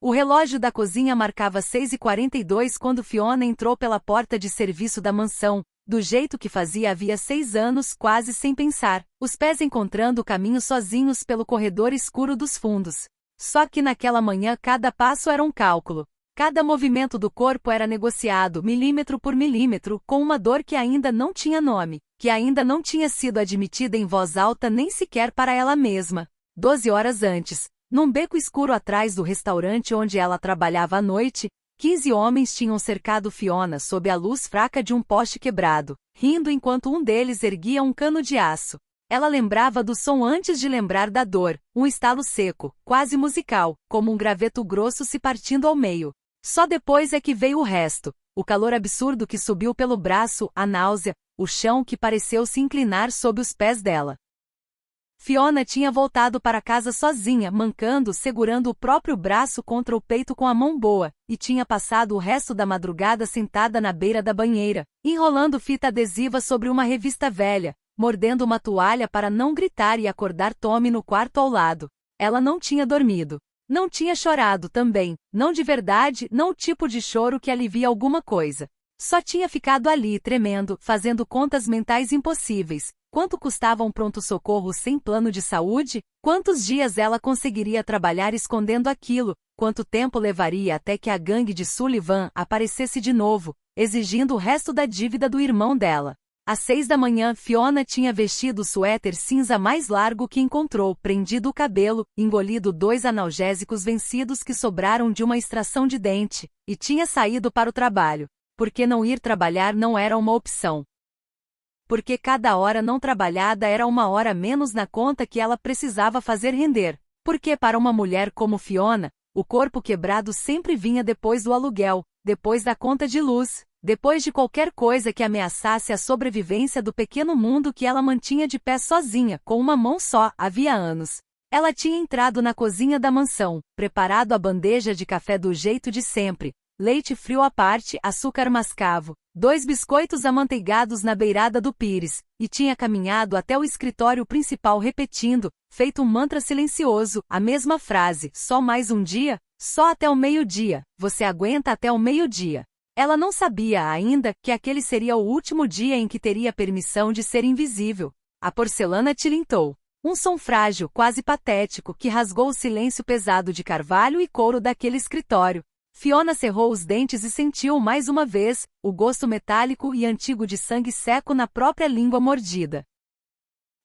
O relógio da cozinha marcava 6h42 quando Fiona entrou pela porta de serviço da mansão, do jeito que fazia havia 6 anos, quase sem pensar, os pés encontrando o caminho sozinhos pelo corredor escuro dos fundos. Só que naquela manhã cada passo era um cálculo. Cada movimento do corpo era negociado milímetro por milímetro, com uma dor que ainda não tinha nome, que ainda não tinha sido admitida em voz alta nem sequer para ela mesma. 12 horas antes, num beco escuro atrás do restaurante onde ela trabalhava à noite, 15 homens tinham cercado Fiona sob a luz fraca de um poste quebrado, rindo enquanto um deles erguia um cano de aço. Ela lembrava do som antes de lembrar da dor, um estalo seco, quase musical, como um graveto grosso se partindo ao meio. Só depois é que veio o resto, o calor absurdo que subiu pelo braço, a náusea, o chão que pareceu se inclinar sob os pés dela. Fiona tinha voltado para casa sozinha, mancando, segurando o próprio braço contra o peito com a mão boa, e tinha passado o resto da madrugada sentada na beira da banheira, enrolando fita adesiva sobre uma revista velha, mordendo uma toalha para não gritar e acordar Tommy no quarto ao lado. Ela não tinha dormido. Não tinha chorado também, não de verdade, não o tipo de choro que alivia alguma coisa. Só tinha ficado ali, tremendo, fazendo contas mentais impossíveis. Quanto custava um pronto-socorro sem plano de saúde? Quantos dias ela conseguiria trabalhar escondendo aquilo? Quanto tempo levaria até que a gangue de Sullivan aparecesse de novo, exigindo o resto da dívida do irmão dela? Às 6 da manhã, Fiona tinha vestido o suéter cinza mais largo que encontrou, prendido o cabelo, engolido 2 analgésicos vencidos que sobraram de uma extração de dente, e tinha saído para o trabalho. Porque não ir trabalhar não era uma opção. Porque cada hora não trabalhada era uma hora menos na conta que ela precisava fazer render. Porque para uma mulher como Fiona, o corpo quebrado sempre vinha depois do aluguel, depois da conta de luz, depois de qualquer coisa que ameaçasse a sobrevivência do pequeno mundo que ela mantinha de pé sozinha, com uma mão só, havia anos. Ela tinha entrado na cozinha da mansão, preparado a bandeja de café do jeito de sempre, leite frio à parte, açúcar mascavo, 2 biscoitos amanteigados na beirada do pires, e tinha caminhado até o escritório principal repetindo, feito um mantra silencioso, a mesma frase: só mais um dia? Só até o meio-dia, você aguenta até o meio-dia. Ela não sabia ainda que aquele seria o último dia em que teria permissão de ser invisível. A porcelana tilintou. Um som frágil, quase patético, que rasgou o silêncio pesado de carvalho e couro daquele escritório. Fiona cerrou os dentes e sentiu mais uma vez o gosto metálico e antigo de sangue seco na própria língua mordida.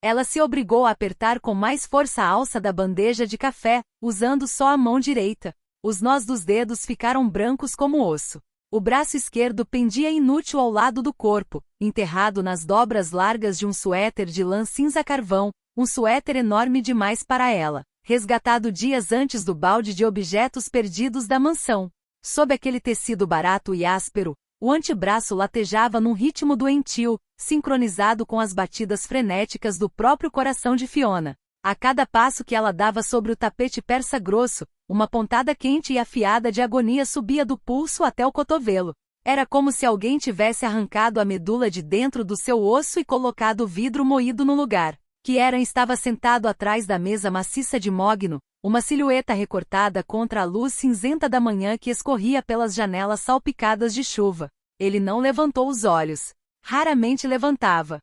Ela se obrigou a apertar com mais força a alça da bandeja de café, usando só a mão direita. Os nós dos dedos ficaram brancos como osso. O braço esquerdo pendia inútil ao lado do corpo, enterrado nas dobras largas de um suéter de lã cinza-carvão, um suéter enorme demais para ela, resgatado dias antes do balde de objetos perdidos da mansão. Sob aquele tecido barato e áspero, o antebraço latejava num ritmo doentio, sincronizado com as batidas frenéticas do próprio coração de Fiona. A cada passo que ela dava sobre o tapete persa grosso, uma pontada quente e afiada de agonia subia do pulso até o cotovelo. Era como se alguém tivesse arrancado a medula de dentro do seu osso e colocado o vidro moído no lugar. Kieran estava sentado atrás da mesa maciça de mogno, uma silhueta recortada contra a luz cinzenta da manhã que escorria pelas janelas salpicadas de chuva. Ele não levantou os olhos. Raramente levantava.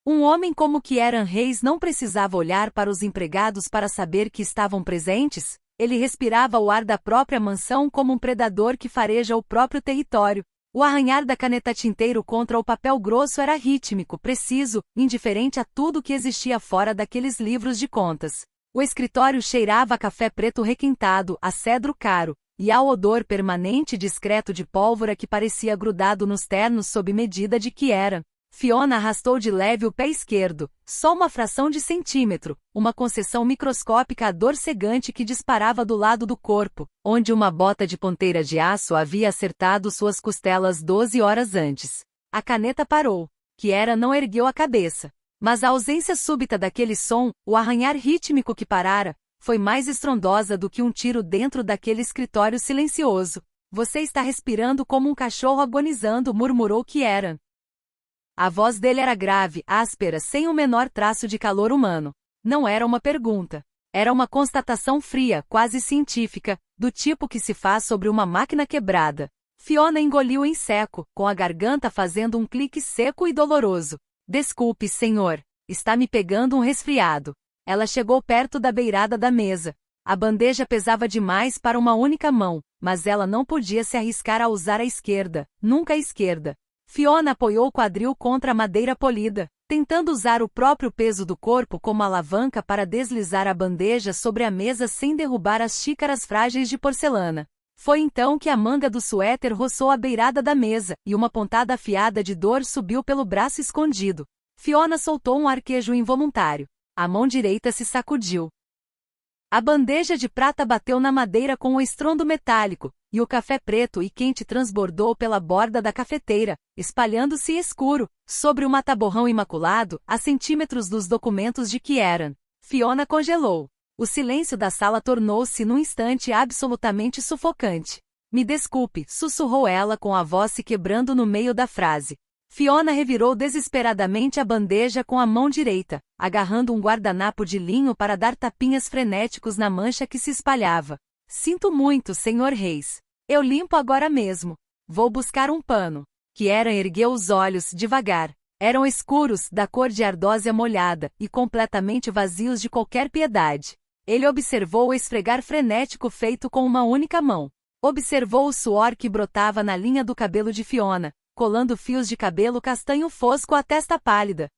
Um homem como Kieran Reis não precisava olhar para os empregados para saber que estavam presentes. Ele respirava o ar da própria mansão como um predador que fareja o próprio território. O arranhar da caneta tinteiro contra o papel grosso era rítmico, preciso, indiferente a tudo que existia fora daqueles livros de contas. O escritório cheirava a café preto requintado, a cedro caro, e ao odor permanente e discreto de pólvora que parecia grudado nos ternos sob medida de Kieran. Fiona arrastou de leve o pé esquerdo, só uma fração de centímetro, uma concessão microscópica à dor cegante que disparava do lado do corpo, onde uma bota de ponteira de aço havia acertado suas costelas 12 horas antes. A caneta parou. Kieran não ergueu a cabeça. Mas a ausência súbita daquele som, o arranhar rítmico que parara, foi mais estrondosa do que um tiro dentro daquele escritório silencioso. Você está respirando como um cachorro agonizando, murmurou Kieran. A voz dele era grave, áspera, sem o menor traço de calor humano. Não era uma pergunta. Era uma constatação fria, quase científica, do tipo que se faz sobre uma máquina quebrada. Fiona engoliu em seco, com a garganta fazendo um clique seco e doloroso. Desculpe, senhor. Está me pegando um resfriado. Ela chegou perto da beirada da mesa. A bandeja pesava demais para uma única mão, mas ela não podia se arriscar a usar a esquerda, nunca a esquerda. Fiona apoiou o quadril contra a madeira polida, tentando usar o próprio peso do corpo como alavanca para deslizar a bandeja sobre a mesa sem derrubar as xícaras frágeis de porcelana. Foi então que a manga do suéter roçou a beirada da mesa, e uma pontada afiada de dor subiu pelo braço escondido. Fiona soltou um arquejo involuntário. A mão direita se sacudiu. A bandeja de prata bateu na madeira com um estrondo metálico, e o café preto e quente transbordou pela borda da cafeteira, espalhando-se escuro, sobre o mataborrão imaculado, a centímetros dos documentos de Kieran. Fiona congelou. O silêncio da sala tornou-se num instante absolutamente sufocante. Me desculpe, sussurrou ela com a voz se quebrando no meio da frase. Fiona revirou desesperadamente a bandeja com a mão direita, agarrando um guardanapo de linho para dar tapinhas frenéticos na mancha que se espalhava. Sinto muito, Sr. Reis. Eu limpo agora mesmo. Vou buscar um pano. Kieran ergueu os olhos, devagar. Eram escuros, da cor de ardósia molhada, e completamente vazios de qualquer piedade. Ele observou o esfregar frenético feito com uma única mão. Observou o suor que brotava na linha do cabelo de Fiona, colando fios de cabelo castanho fosco à testa pálida.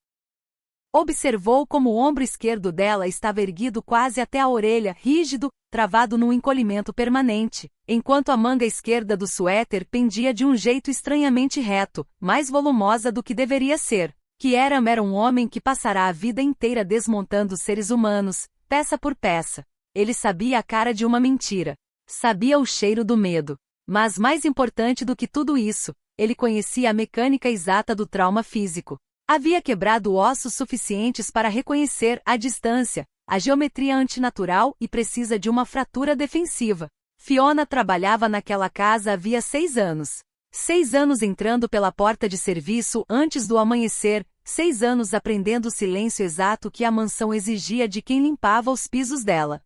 Observou como o ombro esquerdo dela estava erguido quase até a orelha, rígido, travado num encolhimento permanente, enquanto a manga esquerda do suéter pendia de um jeito estranhamente reto, mais volumosa do que deveria ser. Kieran era um homem que passará a vida inteira desmontando seres humanos, peça por peça. Ele sabia a cara de uma mentira. Sabia o cheiro do medo. Mas mais importante do que tudo isso, ele conhecia a mecânica exata do trauma físico. Havia quebrado ossos suficientes para reconhecer, à distância, a geometria antinatural e precisa de uma fratura defensiva. Fiona trabalhava naquela casa havia 6 anos. 6 anos entrando pela porta de serviço antes do amanhecer, 6 anos aprendendo o silêncio exato que a mansão exigia de quem limpava os pisos dela.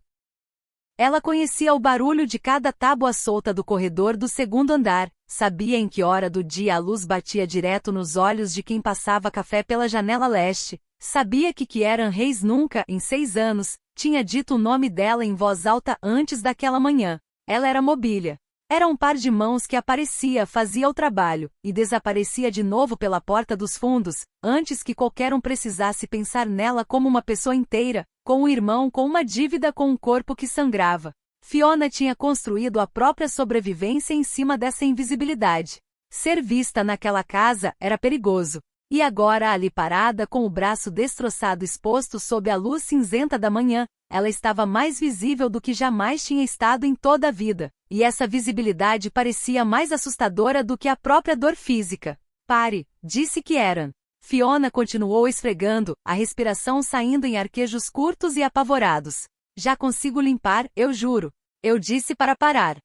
Ela conhecia o barulho de cada tábua solta do corredor do segundo andar, sabia em que hora do dia a luz batia direto nos olhos de quem passava café pela janela leste, sabia que Kieran Reis nunca, em 6 anos, tinha dito o nome dela em voz alta antes daquela manhã. Ela era mobília. Era um par de mãos que aparecia, fazia o trabalho, e desaparecia de novo pela porta dos fundos, antes que qualquer um precisasse pensar nela como uma pessoa inteira, com um irmão com uma dívida com um corpo que sangrava. Fiona tinha construído a própria sobrevivência em cima dessa invisibilidade. Ser vista naquela casa era perigoso. E agora ali parada com o braço destroçado exposto sob a luz cinzenta da manhã, ela estava mais visível do que jamais tinha estado em toda a vida, e essa visibilidade parecia mais assustadora do que a própria dor física. Pare, disse Kieran. Fiona continuou esfregando, a respiração saindo em arquejos curtos e apavorados. Já consigo limpar, eu juro. Eu disse para parar.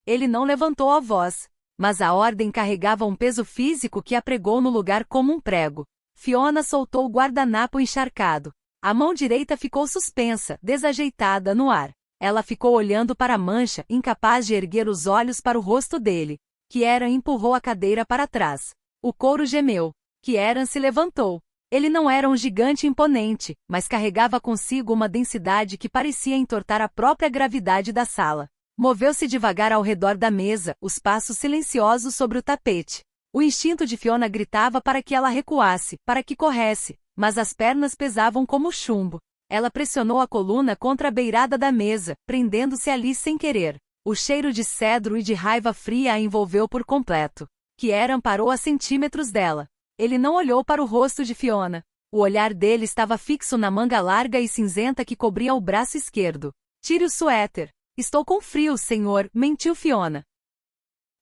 Ele não levantou a voz, mas a ordem carregava um peso físico que a pregou no lugar como um prego. Fiona soltou o guardanapo encharcado. A mão direita ficou suspensa, desajeitada no ar. Ela ficou olhando para a mancha, incapaz de erguer os olhos para o rosto dele. Kieran empurrou a cadeira para trás. O couro gemeu. Kieran se levantou. Ele não era um gigante imponente, mas carregava consigo uma densidade que parecia entortar a própria gravidade da sala. Moveu-se devagar ao redor da mesa, os passos silenciosos sobre o tapete. O instinto de Fiona gritava para que ela recuasse, para que corresse, mas as pernas pesavam como chumbo. Ela pressionou a coluna contra a beirada da mesa, prendendo-se ali sem querer. O cheiro de cedro e de raiva fria a envolveu por completo. Kieran parou a centímetros dela. Ele não olhou para o rosto de Fiona. O olhar dele estava fixo na manga larga e cinzenta que cobria o braço esquerdo. Tire o suéter. Estou com frio, senhor, mentiu Fiona.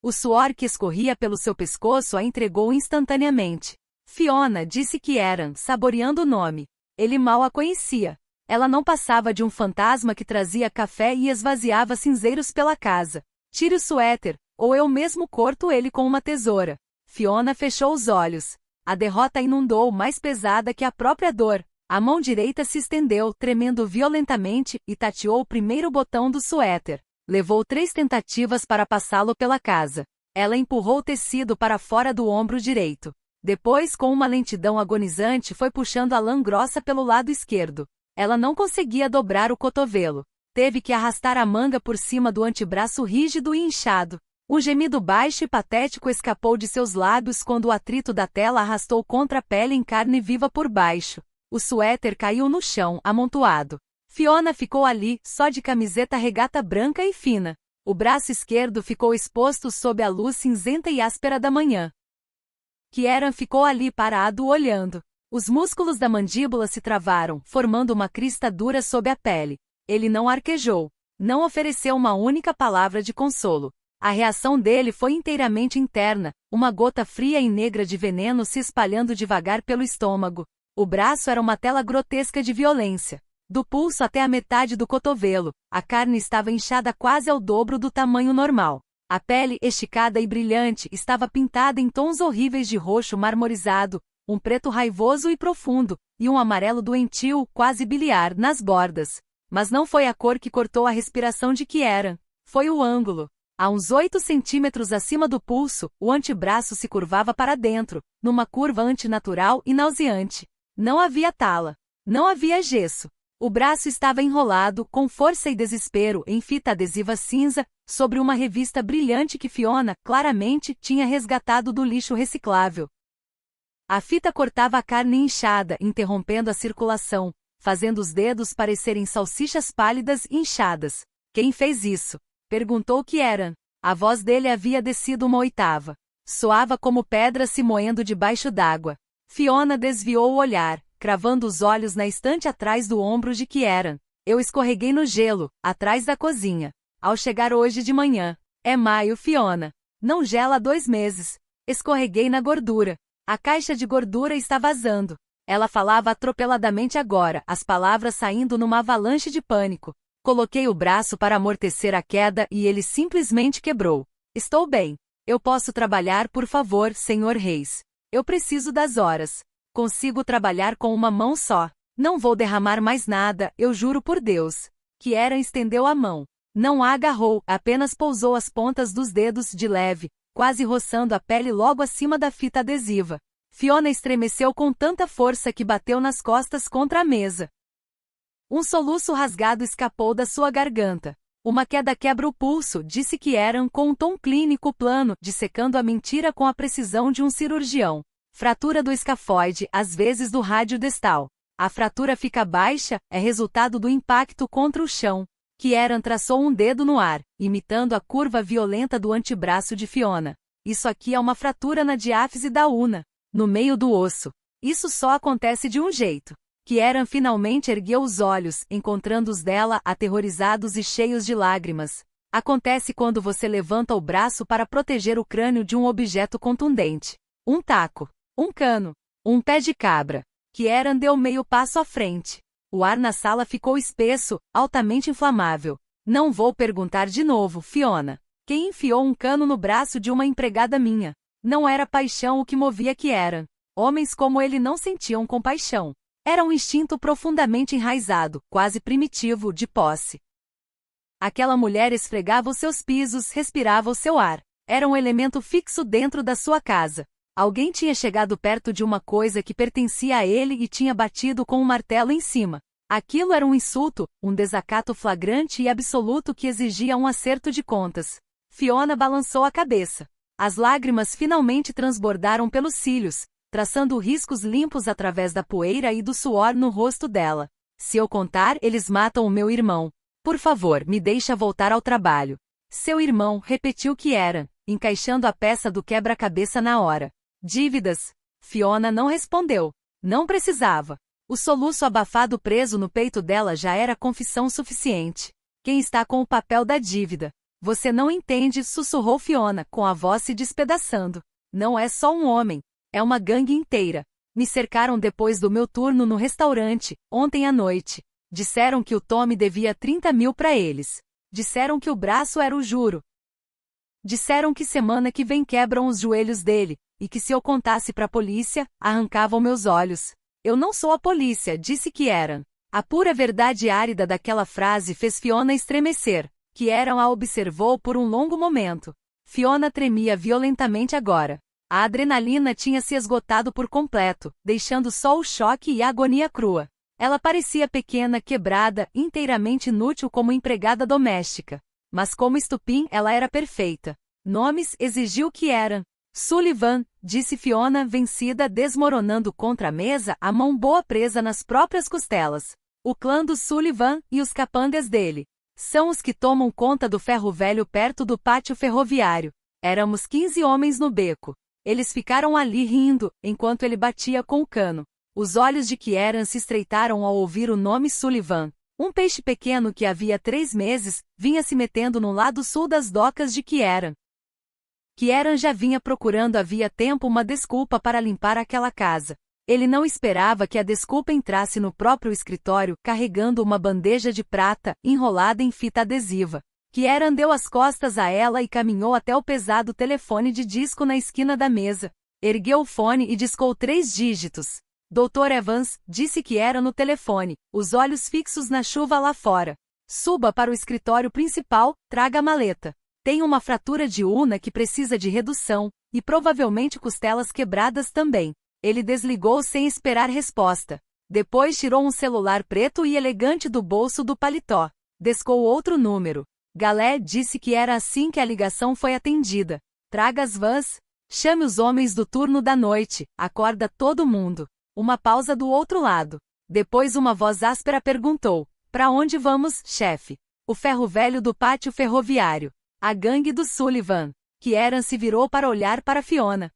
O suor que escorria pelo seu pescoço a entregou instantaneamente. Fiona, disse Kieran, saboreando o nome. Ele mal a conhecia. Ela não passava de um fantasma que trazia café e esvaziava cinzeiros pela casa. Tire o suéter, ou eu mesmo corto ele com uma tesoura. Fiona fechou os olhos. A derrota inundou mais pesada que a própria dor. A mão direita se estendeu, tremendo violentamente, e tateou o primeiro botão do suéter. Levou 3 tentativas para passá-lo pela casa. Ela empurrou o tecido para fora do ombro direito. Depois, com uma lentidão agonizante, foi puxando a lã grossa pelo lado esquerdo. Ela não conseguia dobrar o cotovelo. Teve que arrastar a manga por cima do antebraço rígido e inchado. Um gemido baixo e patético escapou de seus lábios quando o atrito da tela arrastou contra a pele em carne viva por baixo. O suéter caiu no chão, amontoado. Fiona ficou ali, só de camiseta regata branca e fina. O braço esquerdo ficou exposto sob a luz cinzenta e áspera da manhã. Kieran ficou ali parado olhando. Os músculos da mandíbula se travaram, formando uma crista dura sob a pele. Ele não arquejou. Não ofereceu uma única palavra de consolo. A reação dele foi inteiramente interna, uma gota fria e negra de veneno se espalhando devagar pelo estômago. O braço era uma tela grotesca de violência. Do pulso até a metade do cotovelo, a carne estava inchada quase ao dobro do tamanho normal. A pele, esticada e brilhante, estava pintada em tons horríveis de roxo marmorizado, um preto raivoso e profundo, e um amarelo doentio, quase biliar, nas bordas. Mas não foi a cor que cortou a respiração de Kieran. Foi o ângulo. A uns 8 centímetros acima do pulso, o antebraço se curvava para dentro, numa curva antinatural e nauseante. Não havia tala. Não havia gesso. O braço estava enrolado, com força e desespero, em fita adesiva cinza, sobre uma revista brilhante que Fiona, claramente, tinha resgatado do lixo reciclável. A fita cortava a carne inchada, interrompendo a circulação, fazendo os dedos parecerem salsichas pálidas e inchadas. Quem fez isso? Perguntou Kieran. A voz dele havia descido uma oitava. Soava como pedra se moendo debaixo d'água. Fiona desviou o olhar, cravando os olhos na estante atrás do ombro de Kieran. Eu escorreguei no gelo, atrás da cozinha. Ao chegar hoje de manhã. É maio, Fiona. Não gela há 2 meses. Escorreguei na gordura. A caixa de gordura está vazando. Ela falava atropeladamente agora, as palavras saindo numa avalanche de pânico. Coloquei o braço para amortecer a queda e ele simplesmente quebrou. Estou bem. Eu posso trabalhar, por favor, Sr. Reis. Eu preciso das horas. Consigo trabalhar com uma mão só. Não vou derramar mais nada, eu juro por Deus. Kieran estendeu a mão. Não a agarrou, apenas pousou as pontas dos dedos de leve, quase roçando a pele logo acima da fita adesiva. Fiona estremeceu com tanta força que bateu nas costas contra a mesa. Um soluço rasgado escapou da sua garganta. Uma queda quebra o pulso, disse Kieran com um tom clínico plano, dissecando a mentira com a precisão de um cirurgião. Fratura do escafoide, às vezes do rádio distal. A fratura fica baixa, é resultado do impacto contra o chão. Kieran traçou um dedo no ar, imitando a curva violenta do antebraço de Fiona. Isso aqui é uma fratura na diáfise da una, no meio do osso. Isso só acontece de um jeito. Kieran finalmente ergueu os olhos, encontrando os dela aterrorizados e cheios de lágrimas. Acontece quando você levanta o braço para proteger o crânio de um objeto contundente. Um taco. Um cano. Um pé de cabra. Kieran deu meio passo à frente. O ar na sala ficou espesso, altamente inflamável. Não vou perguntar de novo, Fiona. Quem enfiou um cano no braço de uma empregada minha? Não era paixão o que movia Kieran. Homens como ele não sentiam compaixão. Era um instinto profundamente enraizado, quase primitivo, de posse. Aquela mulher esfregava os seus pisos, respirava o seu ar. Era um elemento fixo dentro da sua casa. Alguém tinha chegado perto de uma coisa que pertencia a ele e tinha batido com um martelo em cima. Aquilo era um insulto, um desacato flagrante e absoluto que exigia um acerto de contas. Fiona balançou a cabeça. As lágrimas finalmente transbordaram pelos cílios, traçando riscos limpos através da poeira e do suor no rosto dela. Se eu contar, eles matam o meu irmão. Por favor, me deixa voltar ao trabalho. Seu irmão, repetiu Kieran, encaixando a peça do quebra-cabeça na hora. Dívidas? Fiona não respondeu. Não precisava. O soluço abafado preso no peito dela já era confissão suficiente. Quem está com o papel da dívida? Você não entende, sussurrou Fiona, com a voz se despedaçando. Não é só um homem. É uma gangue inteira. Me cercaram depois do meu turno no restaurante, ontem à noite. Disseram que o Tommy devia 30 mil para eles. Disseram que o braço era o juro. Disseram que semana que vem quebram os joelhos dele, e que se eu contasse para a polícia, arrancavam meus olhos. Eu não sou a polícia, disse Kieran. A pura verdade árida daquela frase fez Fiona estremecer. Kieran a observou por um longo momento. Fiona tremia violentamente agora. A adrenalina tinha se esgotado por completo, deixando só o choque e a agonia crua. Ela parecia pequena, quebrada, inteiramente inútil como empregada doméstica. Mas como estupim ela era perfeita. Nomes exigiu Kieran. Sullivan, disse Fiona vencida, desmoronando contra a mesa, a mão boa presa nas próprias costelas. O clã do Sullivan e os capangas dele. São os que tomam conta do ferro velho perto do pátio ferroviário. Éramos 15 homens no beco. Eles ficaram ali rindo, enquanto ele batia com o cano. Os olhos de Kieran se estreitaram ao ouvir o nome Sullivan. Um peixe pequeno que havia 3 meses, vinha se metendo no lado sul das docas de Kieran. Kieran já vinha procurando havia tempo uma desculpa para limpar aquela casa. Ele não esperava que a desculpa entrasse no próprio escritório, carregando uma bandeja de prata, enrolada em fita adesiva. Kieran deu as costas a ela e caminhou até o pesado telefone de disco na esquina da mesa. Ergueu o fone e discou 3 dígitos. Dr. Evans, disse Kieran no telefone, os olhos fixos na chuva lá fora. Suba para o escritório principal, traga a maleta. Tem uma fratura de ulna que precisa de redução, e provavelmente costelas quebradas também. Ele desligou sem esperar resposta. Depois tirou um celular preto e elegante do bolso do paletó. Descou outro número. Galé disse que era assim que a ligação foi atendida. Traga as vans. Chame os homens do turno da noite. Acorda todo mundo. Uma pausa do outro lado. Depois uma voz áspera perguntou. Pra onde vamos, chefe? O ferro velho do pátio ferroviário. A gangue do Sullivan. Kieran se virou para olhar para Fiona.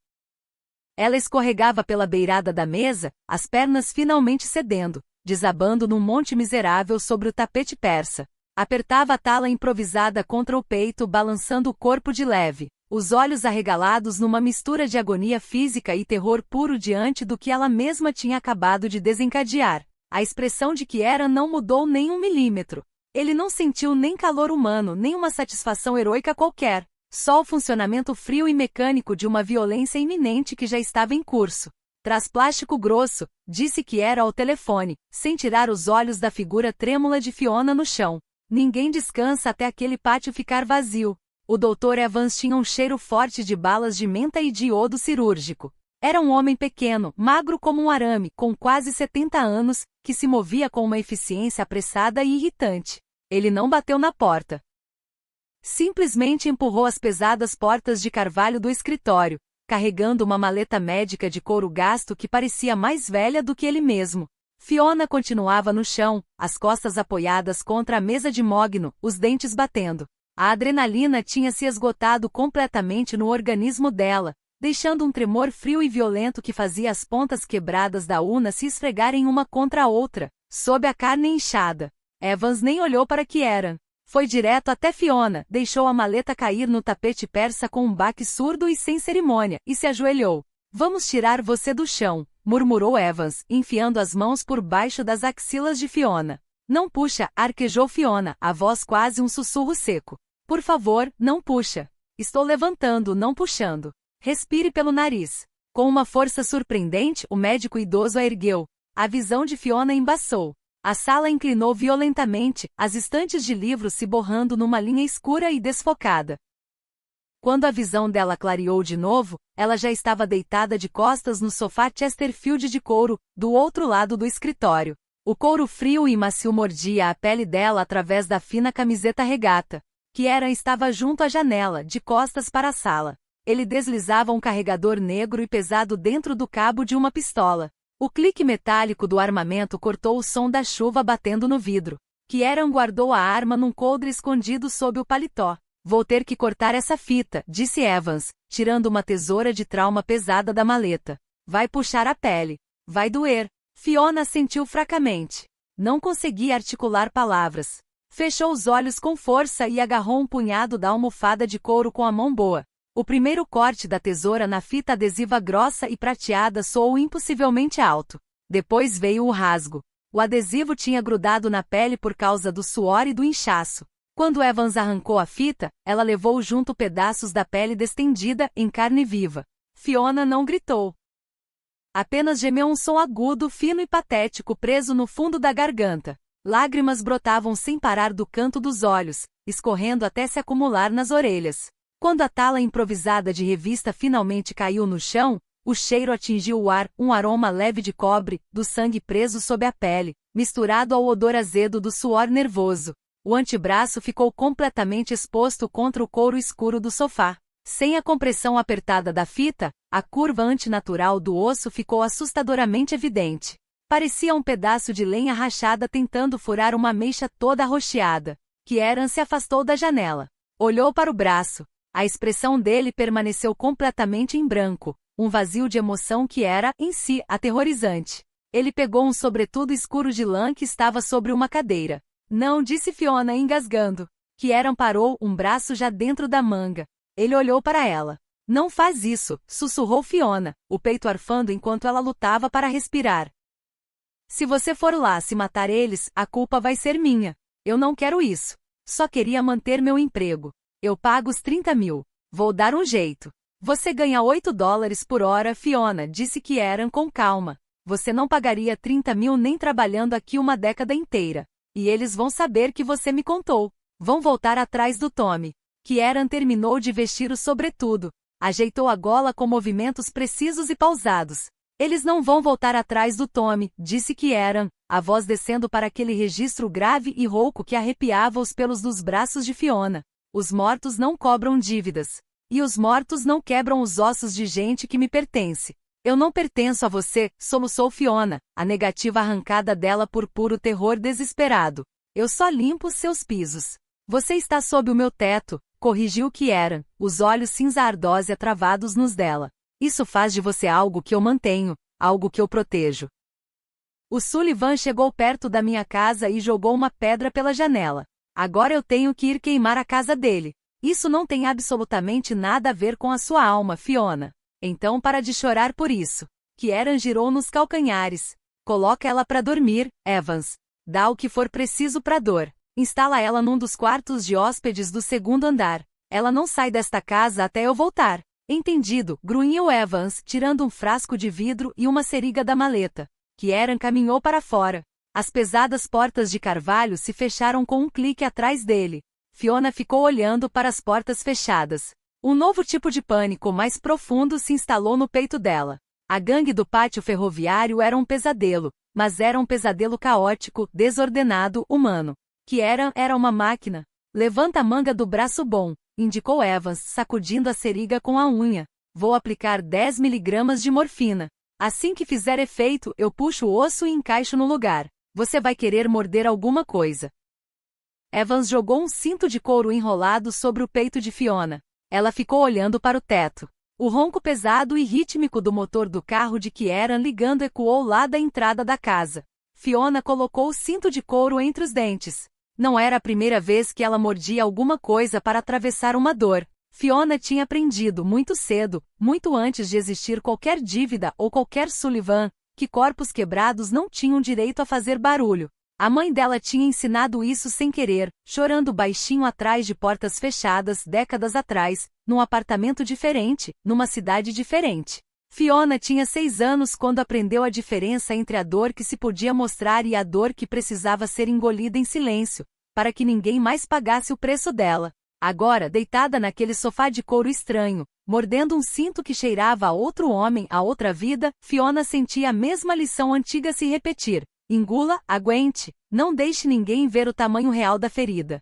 Ela escorregava pela beirada da mesa, as pernas finalmente cedendo, desabando num monte miserável sobre o tapete persa. Apertava a tala improvisada contra o peito, balançando o corpo de leve, os olhos arregalados numa mistura de agonia física e terror puro diante do que ela mesma tinha acabado de desencadear. A expressão de Kieran não mudou nem 1 milímetro. Ele não sentiu nem calor humano, nem uma satisfação heroica qualquer. Só o funcionamento frio e mecânico de uma violência iminente que já estava em curso. Traz plástico grosso, disse Kieran ao telefone, sem tirar os olhos da figura trêmula de Fiona no chão. Ninguém descansa até aquele pátio ficar vazio. O Dr. Evans tinha um cheiro forte de balas de menta e de iodo cirúrgico. Era um homem pequeno, magro como um arame, com quase 70 anos, que se movia com uma eficiência apressada e irritante. Ele não bateu na porta. Simplesmente empurrou as pesadas portas de carvalho do escritório, carregando uma maleta médica de couro gasto que parecia mais velha do que ele mesmo. Fiona continuava no chão, as costas apoiadas contra a mesa de mogno, os dentes batendo. A adrenalina tinha se esgotado completamente no organismo dela, deixando um tremor frio e violento que fazia as pontas quebradas da urna se esfregarem uma contra a outra, sob a carne inchada. Evans nem olhou para Kieran. Foi direto até Fiona, deixou a maleta cair no tapete persa com um baque surdo e sem cerimônia, e se ajoelhou. Vamos tirar você do chão, murmurou Evans, enfiando as mãos por baixo das axilas de Fiona. Não puxa, arquejou Fiona, a voz quase um sussurro seco. Por favor, não puxa. Estou levantando, não puxando. Respire pelo nariz. Com uma força surpreendente, o médico idoso a ergueu. A visão de Fiona embaçou. A sala inclinou violentamente, as estantes de livros se borrando numa linha escura e desfocada. Quando a visão dela clareou de novo, ela já estava deitada de costas no sofá Chesterfield de couro, do outro lado do escritório. O couro frio e macio mordia a pele dela através da fina camiseta regata. Kieran estava junto à janela, de costas para a sala. Ele deslizava um carregador negro e pesado dentro do cabo de uma pistola. O clique metálico do armamento cortou o som da chuva batendo no vidro. Kieran guardou a arma num coldre escondido sob o paletó. Vou ter que cortar essa fita, disse Evans, tirando uma tesoura de trauma pesada da maleta. Vai puxar a pele. Vai doer. Fiona sentiu fracamente. Não conseguia articular palavras. Fechou os olhos com força e agarrou um punhado da almofada de couro com a mão boa. O primeiro corte da tesoura na fita adesiva grossa e prateada soou impossivelmente alto. Depois veio o rasgo. O adesivo tinha grudado na pele por causa do suor e do inchaço. Quando Evans arrancou a fita, ela levou junto pedaços da pele destendida, em carne viva. Fiona não gritou. Apenas gemeu um som agudo, fino e patético preso no fundo da garganta. Lágrimas brotavam sem parar do canto dos olhos, escorrendo até se acumular nas orelhas. Quando a tala improvisada de revista finalmente caiu no chão, o cheiro atingiu o ar, um aroma leve de cobre, do sangue preso sob a pele, misturado ao odor azedo do suor nervoso. O antebraço ficou completamente exposto contra o couro escuro do sofá. Sem a compressão apertada da fita, a curva antinatural do osso ficou assustadoramente evidente. Parecia um pedaço de lenha rachada tentando furar uma ameixa toda arroxeada. Kieran se afastou da janela. Olhou para o braço. A expressão dele permaneceu completamente em branco, um vazio de emoção que era, em si, aterrorizante. Ele pegou um sobretudo escuro de lã que estava sobre uma cadeira. Não, disse Fiona engasgando. Kieran parou, um braço já dentro da manga. Ele olhou para ela. Não faz isso, sussurrou Fiona, o peito arfando enquanto ela lutava para respirar. Se você for lá se matar eles, a culpa vai ser minha. Eu não quero isso. Só queria manter meu emprego. Eu pago os 30 mil. Vou dar um jeito. Você ganha $8 por hora, Fiona, disse Kieran com calma. Você não pagaria 30 mil nem trabalhando aqui uma década inteira. E eles vão saber que você me contou. Vão voltar atrás do Tommy. Kieran terminou de vestir o sobretudo. Ajeitou a gola com movimentos precisos e pausados. Eles não vão voltar atrás do Tommy, disse Kieran, a voz descendo para aquele registro grave e rouco que arrepiava os pelos dos braços de Fiona. Os mortos não cobram dívidas. E os mortos não quebram os ossos de gente que me pertence. Eu não pertenço a você, soluçou Fiona, a negativa arrancada dela por puro terror desesperado. Eu só limpo seus pisos. Você está sob o meu teto, corrigiu Kieran, os olhos cinza ardósia travados nos dela. Isso faz de você algo que eu mantenho, algo que eu protejo. O Sullivan chegou perto da minha casa e jogou uma pedra pela janela. Agora eu tenho que ir queimar a casa dele. Isso não tem absolutamente nada a ver com a sua alma, Fiona. Então para de chorar por isso. Kieran girou nos calcanhares. Coloca ela para dormir, Evans. Dá o que for preciso para dor. Instala ela num dos quartos de hóspedes do segundo andar. Ela não sai desta casa até eu voltar. Entendido, grunhiu Evans, tirando um frasco de vidro e uma seringa da maleta. Kieran caminhou para fora. As pesadas portas de carvalho se fecharam com um clique atrás dele. Fiona ficou olhando para as portas fechadas. Um novo tipo de pânico mais profundo se instalou no peito dela. A gangue do pátio ferroviário era um pesadelo, mas era um pesadelo caótico, desordenado, humano. Kieran era uma máquina. Levanta a manga do braço bom, indicou Evans, sacudindo a seringa com a unha. Vou aplicar 10 miligramas de morfina. Assim que fizer efeito, eu puxo o osso e encaixo no lugar. Você vai querer morder alguma coisa. Evans jogou um cinto de couro enrolado sobre o peito de Fiona. Ela ficou olhando para o teto. O ronco pesado e rítmico do motor do carro de Kieran ligando ecoou lá da entrada da casa. Fiona colocou o cinto de couro entre os dentes. Não era a primeira vez que ela mordia alguma coisa para atravessar uma dor. Fiona tinha aprendido muito cedo, muito antes de existir qualquer dívida ou qualquer Sullivan, que corpos quebrados não tinham direito a fazer barulho. A mãe dela tinha ensinado isso sem querer, chorando baixinho atrás de portas fechadas décadas atrás, num apartamento diferente, numa cidade diferente. Fiona tinha 6 anos quando aprendeu a diferença entre a dor que se podia mostrar e a dor que precisava ser engolida em silêncio, para que ninguém mais pagasse o preço dela. Agora, deitada naquele sofá de couro estranho, mordendo um cinto que cheirava a outro homem, a outra vida, Fiona sentia a mesma lição antiga se repetir. Engula, aguente, não deixe ninguém ver o tamanho real da ferida.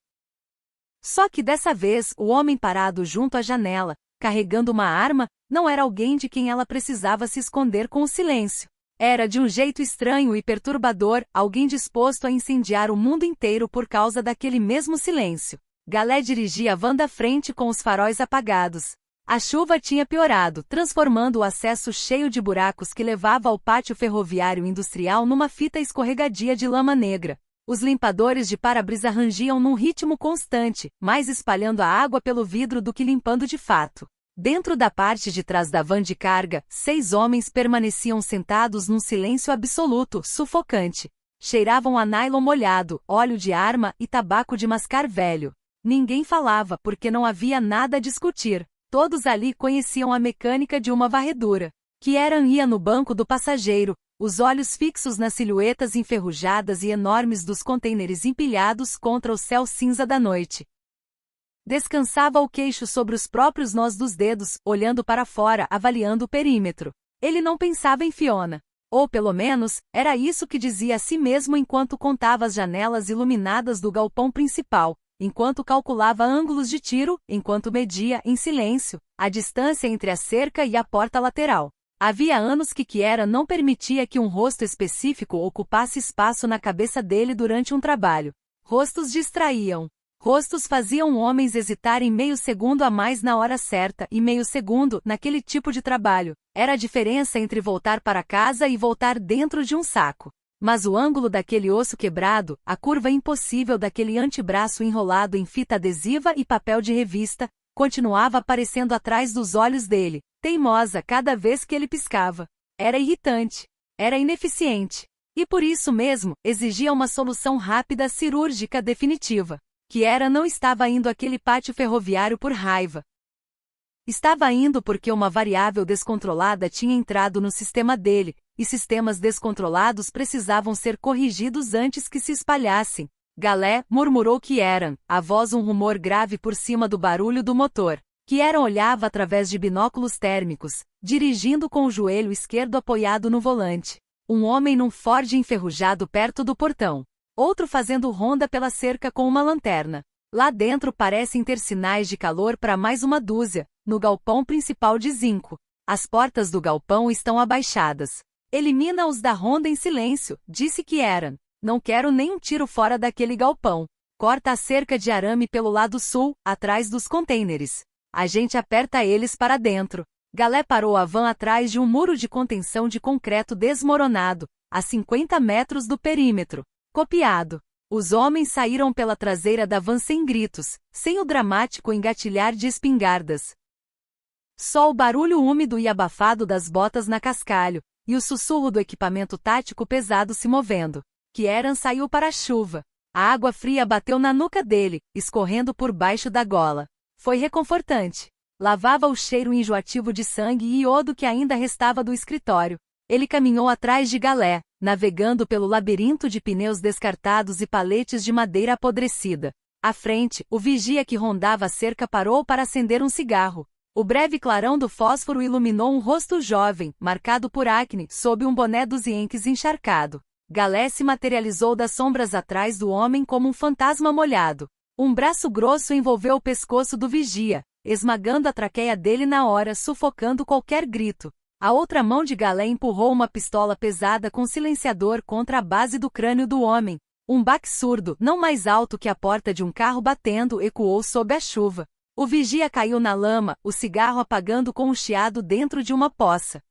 Só que dessa vez, o homem parado junto à janela, carregando uma arma, não era alguém de quem ela precisava se esconder com o silêncio. Era de um jeito estranho e perturbador, alguém disposto a incendiar o mundo inteiro por causa daquele mesmo silêncio. Galé dirigia a van da frente com os faróis apagados. A chuva tinha piorado, transformando o acesso cheio de buracos que levava ao pátio ferroviário industrial numa fita escorregadia de lama negra. Os limpadores de para-brisa rangiam num ritmo constante, mais espalhando a água pelo vidro do que limpando de fato. Dentro da parte de trás da van de carga, 6 homens permaneciam sentados num silêncio absoluto, sufocante. Cheiravam a nylon molhado, óleo de arma e tabaco de mascar velho. Ninguém falava porque não havia nada a discutir. Todos ali conheciam a mecânica de uma varredura. Kieran ia no banco do passageiro, os olhos fixos nas silhuetas enferrujadas e enormes dos contêineres empilhados contra o céu cinza da noite. Descansava o queixo sobre os próprios nós dos dedos, olhando para fora, avaliando o perímetro. Ele não pensava em Fiona. Ou pelo menos, era isso que dizia a si mesmo enquanto contava as janelas iluminadas do galpão principal, enquanto calculava ângulos de tiro, enquanto media, em silêncio, a distância entre a cerca e a porta lateral. Havia anos que Kieran não permitia que um rosto específico ocupasse espaço na cabeça dele durante um trabalho. Rostos distraíam. Rostos faziam homens hesitarem meio segundo a mais na hora certa e meio segundo naquele tipo de trabalho. Era a diferença entre voltar para casa e voltar dentro de um saco. Mas o ângulo daquele osso quebrado, a curva impossível daquele antebraço enrolado em fita adesiva e papel de revista, continuava aparecendo atrás dos olhos dele, teimosa cada vez que ele piscava. Era irritante. Era ineficiente. E por isso mesmo, exigia uma solução rápida, cirúrgica, definitiva. Kieran não estava indo àquele pátio ferroviário por raiva. Estava indo porque uma variável descontrolada tinha entrado no sistema dele, e sistemas descontrolados precisavam ser corrigidos antes que se espalhassem. Galé, murmurou Kieran, a voz um rumor grave por cima do barulho do motor. Kieran olhava através de binóculos térmicos, dirigindo com o joelho esquerdo apoiado no volante. Um homem num Ford enferrujado perto do portão. Outro fazendo ronda pela cerca com uma lanterna. Lá dentro parecem ter sinais de calor para mais uma dúzia, no galpão principal de zinco. As portas do galpão estão abaixadas. Elimina-os da ronda em silêncio, disse Kieran. Não quero nem um tiro fora daquele galpão. Corta a cerca de arame pelo lado sul, atrás dos contêineres. A gente aperta eles para dentro. Galé parou a van atrás de um muro de contenção de concreto desmoronado, a 50 metros do perímetro. Copiado. Os homens saíram pela traseira da van sem gritos, sem o dramático engatilhar de espingardas. Só o barulho úmido e abafado das botas na cascalho, e o sussurro do equipamento tático pesado se movendo. Kieran saiu para a chuva. A água fria bateu na nuca dele, escorrendo por baixo da gola. Foi reconfortante. Lavava o cheiro enjoativo de sangue e iodo que ainda restava do escritório. Ele caminhou atrás de Galé, navegando pelo labirinto de pneus descartados e paletes de madeira apodrecida. À frente, o vigia que rondava a cerca parou para acender um cigarro. O breve clarão do fósforo iluminou um rosto jovem, marcado por acne, sob um boné dos Yankees encharcado. Galé se materializou das sombras atrás do homem como um fantasma molhado. Um braço grosso envolveu o pescoço do vigia, esmagando a traqueia dele na hora, sufocando qualquer grito. A outra mão de Galé empurrou uma pistola pesada com silenciador contra a base do crânio do homem. Um baque surdo, não mais alto que a porta de um carro batendo, ecoou sob a chuva. O vigia caiu na lama, o cigarro apagando com um chiado dentro de uma poça.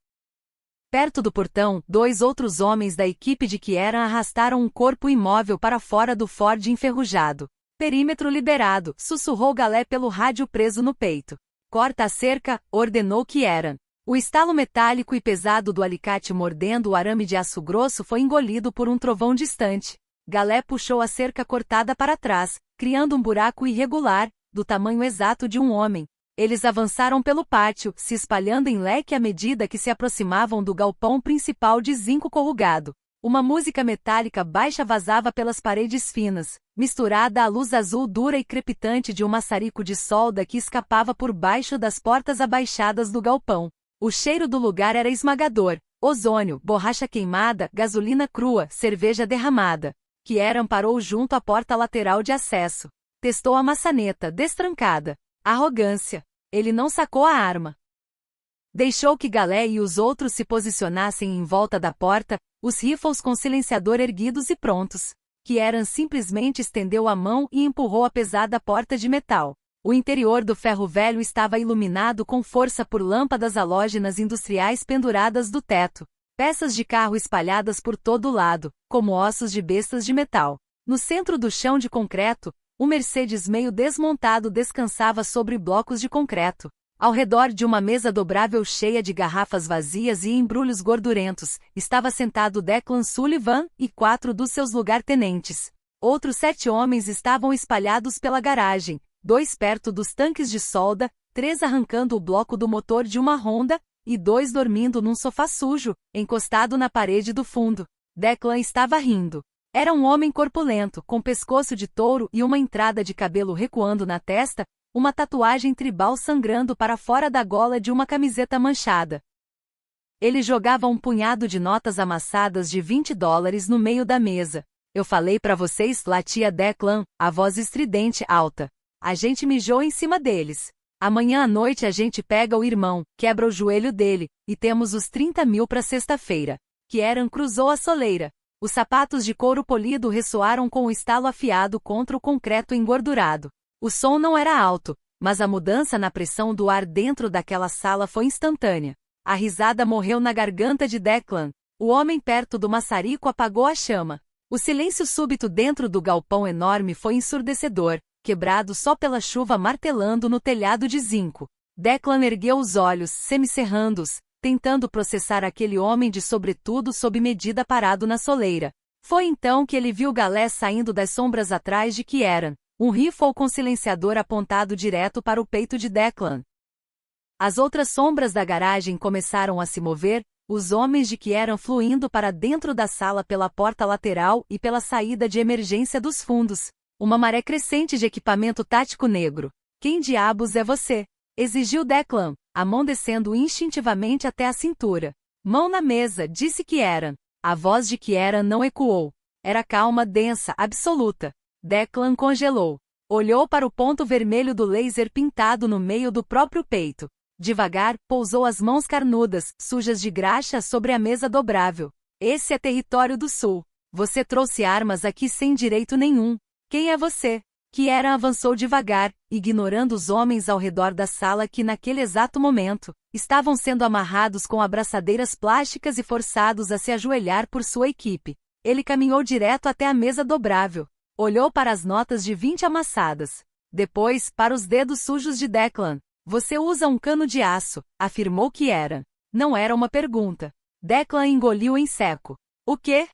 Perto do portão, 2 outros homens da equipe de Kieran arrastaram um corpo imóvel para fora do Ford enferrujado. Perímetro liberado, sussurrou Galé pelo rádio preso no peito. Corta a cerca, ordenou Kieran. O estalo metálico e pesado do alicate mordendo o arame de aço grosso foi engolido por um trovão distante. Galé puxou a cerca cortada para trás, criando um buraco irregular, do tamanho exato de um homem. Eles avançaram pelo pátio, se espalhando em leque à medida que se aproximavam do galpão principal de zinco corrugado. Uma música metálica baixa vazava pelas paredes finas, misturada à luz azul dura e crepitante de um maçarico de solda que escapava por baixo das portas abaixadas do galpão. O cheiro do lugar era esmagador: ozônio, borracha queimada, gasolina crua, cerveja derramada. Kieran parou junto à porta lateral de acesso. Testou a maçaneta, destrancada. Arrogância. Ele não sacou a arma. Deixou que Galé e os outros se posicionassem em volta da porta, os rifles com silenciador erguidos e prontos. Kieran simplesmente estendeu a mão e empurrou a pesada porta de metal. O interior do ferro velho estava iluminado com força por lâmpadas halógenas industriais penduradas do teto. Peças de carro espalhadas por todo lado, como ossos de bestas de metal. No centro do chão de concreto, um Mercedes meio desmontado descansava sobre blocos de concreto. Ao redor de uma mesa dobrável cheia de garrafas vazias e embrulhos gordurentos, estava sentado Declan Sullivan e 4 dos seus lugartenentes. Outros 7 homens estavam espalhados pela garagem, 2 perto dos tanques de solda, 3 arrancando o bloco do motor de uma Honda, e 2 dormindo num sofá sujo, encostado na parede do fundo. Declan estava rindo. Era um homem corpulento, com pescoço de touro e uma entrada de cabelo recuando na testa, uma tatuagem tribal sangrando para fora da gola de uma camiseta manchada. Ele jogava um punhado de notas amassadas de $20 no meio da mesa. Eu falei pra vocês, latia Declan, a voz estridente alta. A gente mijou em cima deles. Amanhã à noite a gente pega o irmão, quebra o joelho dele, e temos os 30 mil pra sexta-feira. Kieran cruzou a soleira. Os sapatos de couro polido ressoaram com o estalo afiado contra o concreto engordurado. O som não era alto, mas a mudança na pressão do ar dentro daquela sala foi instantânea. A risada morreu na garganta de Declan. O homem perto do maçarico apagou a chama. O silêncio súbito dentro do galpão enorme foi ensurdecedor, quebrado só pela chuva martelando no telhado de zinco. Declan ergueu os olhos, semicerrando-os, tentando processar aquele homem de sobretudo sob medida parado na soleira. Foi então que ele viu Galé saindo das sombras atrás de Kieran, um rifle com silenciador apontado direto para o peito de Declan. As outras sombras da garagem começaram a se mover, os homens de Kieran fluindo para dentro da sala pela porta lateral e pela saída de emergência dos fundos. Uma maré crescente de equipamento tático negro. Quem diabos é você? Exigiu Declan, a mão descendo instintivamente até a cintura. Mão na mesa, disse Kieran. A voz de Kieran não ecoou. Era calma, densa, absoluta. Declan congelou. Olhou para o ponto vermelho do laser pintado no meio do próprio peito. Devagar, pousou as mãos carnudas, sujas de graxa sobre a mesa dobrável. Esse é território do sul. Você trouxe armas aqui sem direito nenhum. Quem é você? Kieran avançou devagar, ignorando os homens ao redor da sala que naquele exato momento, estavam sendo amarrados com abraçadeiras plásticas e forçados a se ajoelhar por sua equipe. Ele caminhou direto até a mesa dobrável. Olhou para as notas de 20 amassadas. Depois, para os dedos sujos de Declan. Você usa um cano de aço, afirmou Kieran. Não era uma pergunta. Declan engoliu em seco. O quê?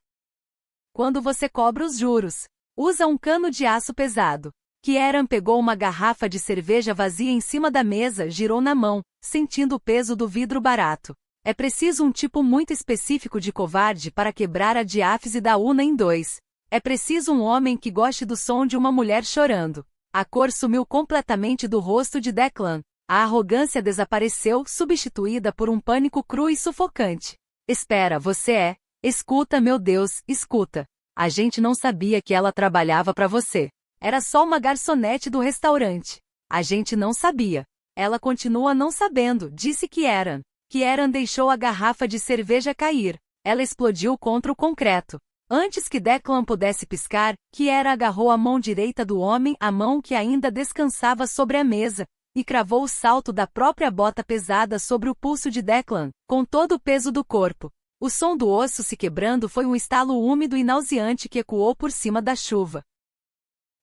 Quando você cobra os juros. Usa um cano de aço pesado. Kieran pegou uma garrafa de cerveja vazia em cima da mesa, girou na mão, sentindo o peso do vidro barato. É preciso um tipo muito específico de covarde para quebrar a diáfise da Una em 2. É preciso um homem que goste do som de uma mulher chorando. A cor sumiu completamente do rosto de Declan. A arrogância desapareceu, substituída por um pânico cru e sufocante. Espera, você é? Escuta, meu Deus, escuta. A gente não sabia que ela trabalhava para você. Era só uma garçonete do restaurante. A gente não sabia. Ela continua não sabendo, disse Kieran. Kieran deixou a garrafa de cerveja cair. Ela explodiu contra o concreto. Antes que Declan pudesse piscar, Kieran agarrou a mão direita do homem, a mão que ainda descansava sobre a mesa, e cravou o salto da própria bota pesada sobre o pulso de Declan, com todo o peso do corpo. O som do osso se quebrando foi um estalo úmido e nauseante que ecoou por cima da chuva.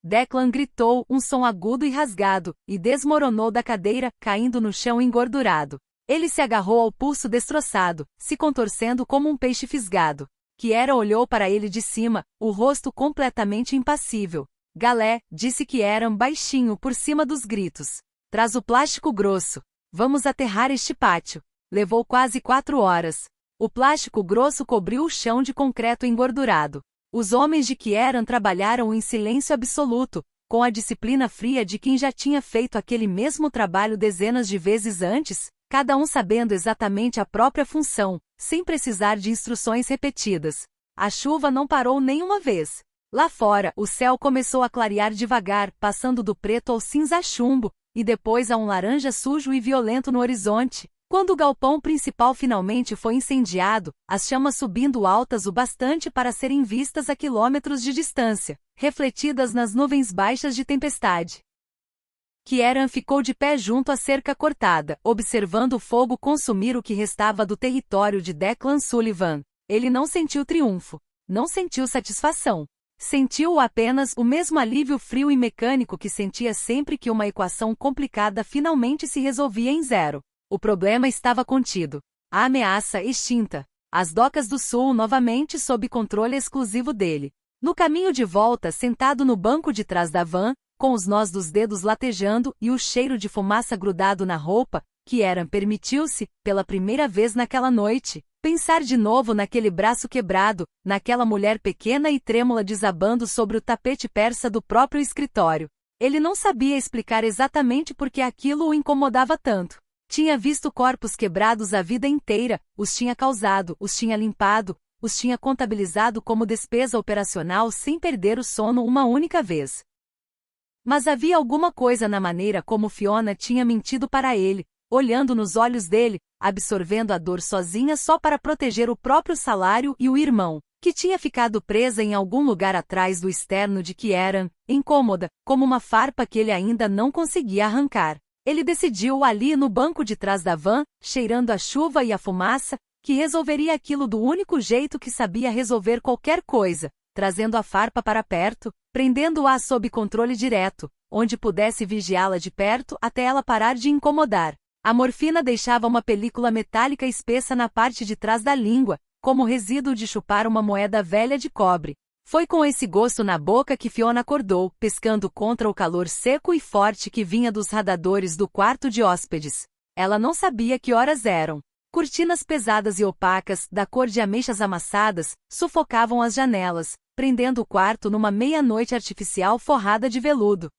Declan gritou, um som agudo e rasgado, e desmoronou da cadeira, caindo no chão engordurado. Ele se agarrou ao pulso destroçado, se contorcendo como um peixe fisgado. Kieran olhou para ele de cima, o rosto completamente impassível. Galé, disse Kieran baixinho por cima dos gritos. Traz o plástico grosso. Vamos aterrar este pátio. Levou quase 4 horas. O plástico grosso cobriu o chão de concreto engordurado. Os homens de Kieran trabalharam em silêncio absoluto, com a disciplina fria de quem já tinha feito aquele mesmo trabalho dezenas de vezes antes, cada um sabendo exatamente a própria função, sem precisar de instruções repetidas. A chuva não parou nenhuma vez. Lá fora, o céu começou a clarear devagar, passando do preto ao cinza chumbo, e depois a um laranja sujo e violento no horizonte. Quando o galpão principal finalmente foi incendiado, as chamas subindo altas o bastante para serem vistas a quilômetros de distância, refletidas nas nuvens baixas de tempestade. Kieran ficou de pé junto à cerca cortada, observando o fogo consumir o que restava do território de Declan Sullivan. Ele não sentiu triunfo. Não sentiu satisfação. Sentiu apenas o mesmo alívio frio e mecânico que sentia sempre que uma equação complicada finalmente se resolvia em zero. O problema estava contido. A ameaça extinta. As docas do sul novamente sob controle exclusivo dele. No caminho de volta, sentado no banco de trás da van, com os nós dos dedos latejando e o cheiro de fumaça grudado na roupa, Kieran permitiu-se, pela primeira vez naquela noite, pensar de novo naquele braço quebrado, naquela mulher pequena e trêmula desabando sobre o tapete persa do próprio escritório. Ele não sabia explicar exatamente por que aquilo o incomodava tanto. Tinha visto corpos quebrados a vida inteira, os tinha causado, os tinha limpado, os tinha contabilizado como despesa operacional sem perder o sono uma única vez. Mas havia alguma coisa na maneira como Fiona tinha mentido para ele, olhando nos olhos dele, absorvendo a dor sozinha só para proteger o próprio salário e o irmão, que tinha ficado presa em algum lugar atrás do externo de Kieran, incômoda, como uma farpa que ele ainda não conseguia arrancar. Ele decidiu ali no banco de trás da van, cheirando a chuva e a fumaça, que resolveria aquilo do único jeito que sabia resolver qualquer coisa, trazendo a farpa para perto, prendendo-a sob controle direto, onde pudesse vigiá-la de perto até ela parar de incomodar. A morfina deixava uma película metálica espessa na parte de trás da língua, como resíduo de chupar uma moeda velha de cobre. Foi com esse gosto na boca que Fiona acordou, pescando contra o calor seco e forte que vinha dos radiadores do quarto de hóspedes. Ela não sabia que horas eram. Cortinas pesadas e opacas, da cor de ameixas amassadas, sufocavam as janelas, prendendo o quarto numa meia-noite artificial forrada de veludo.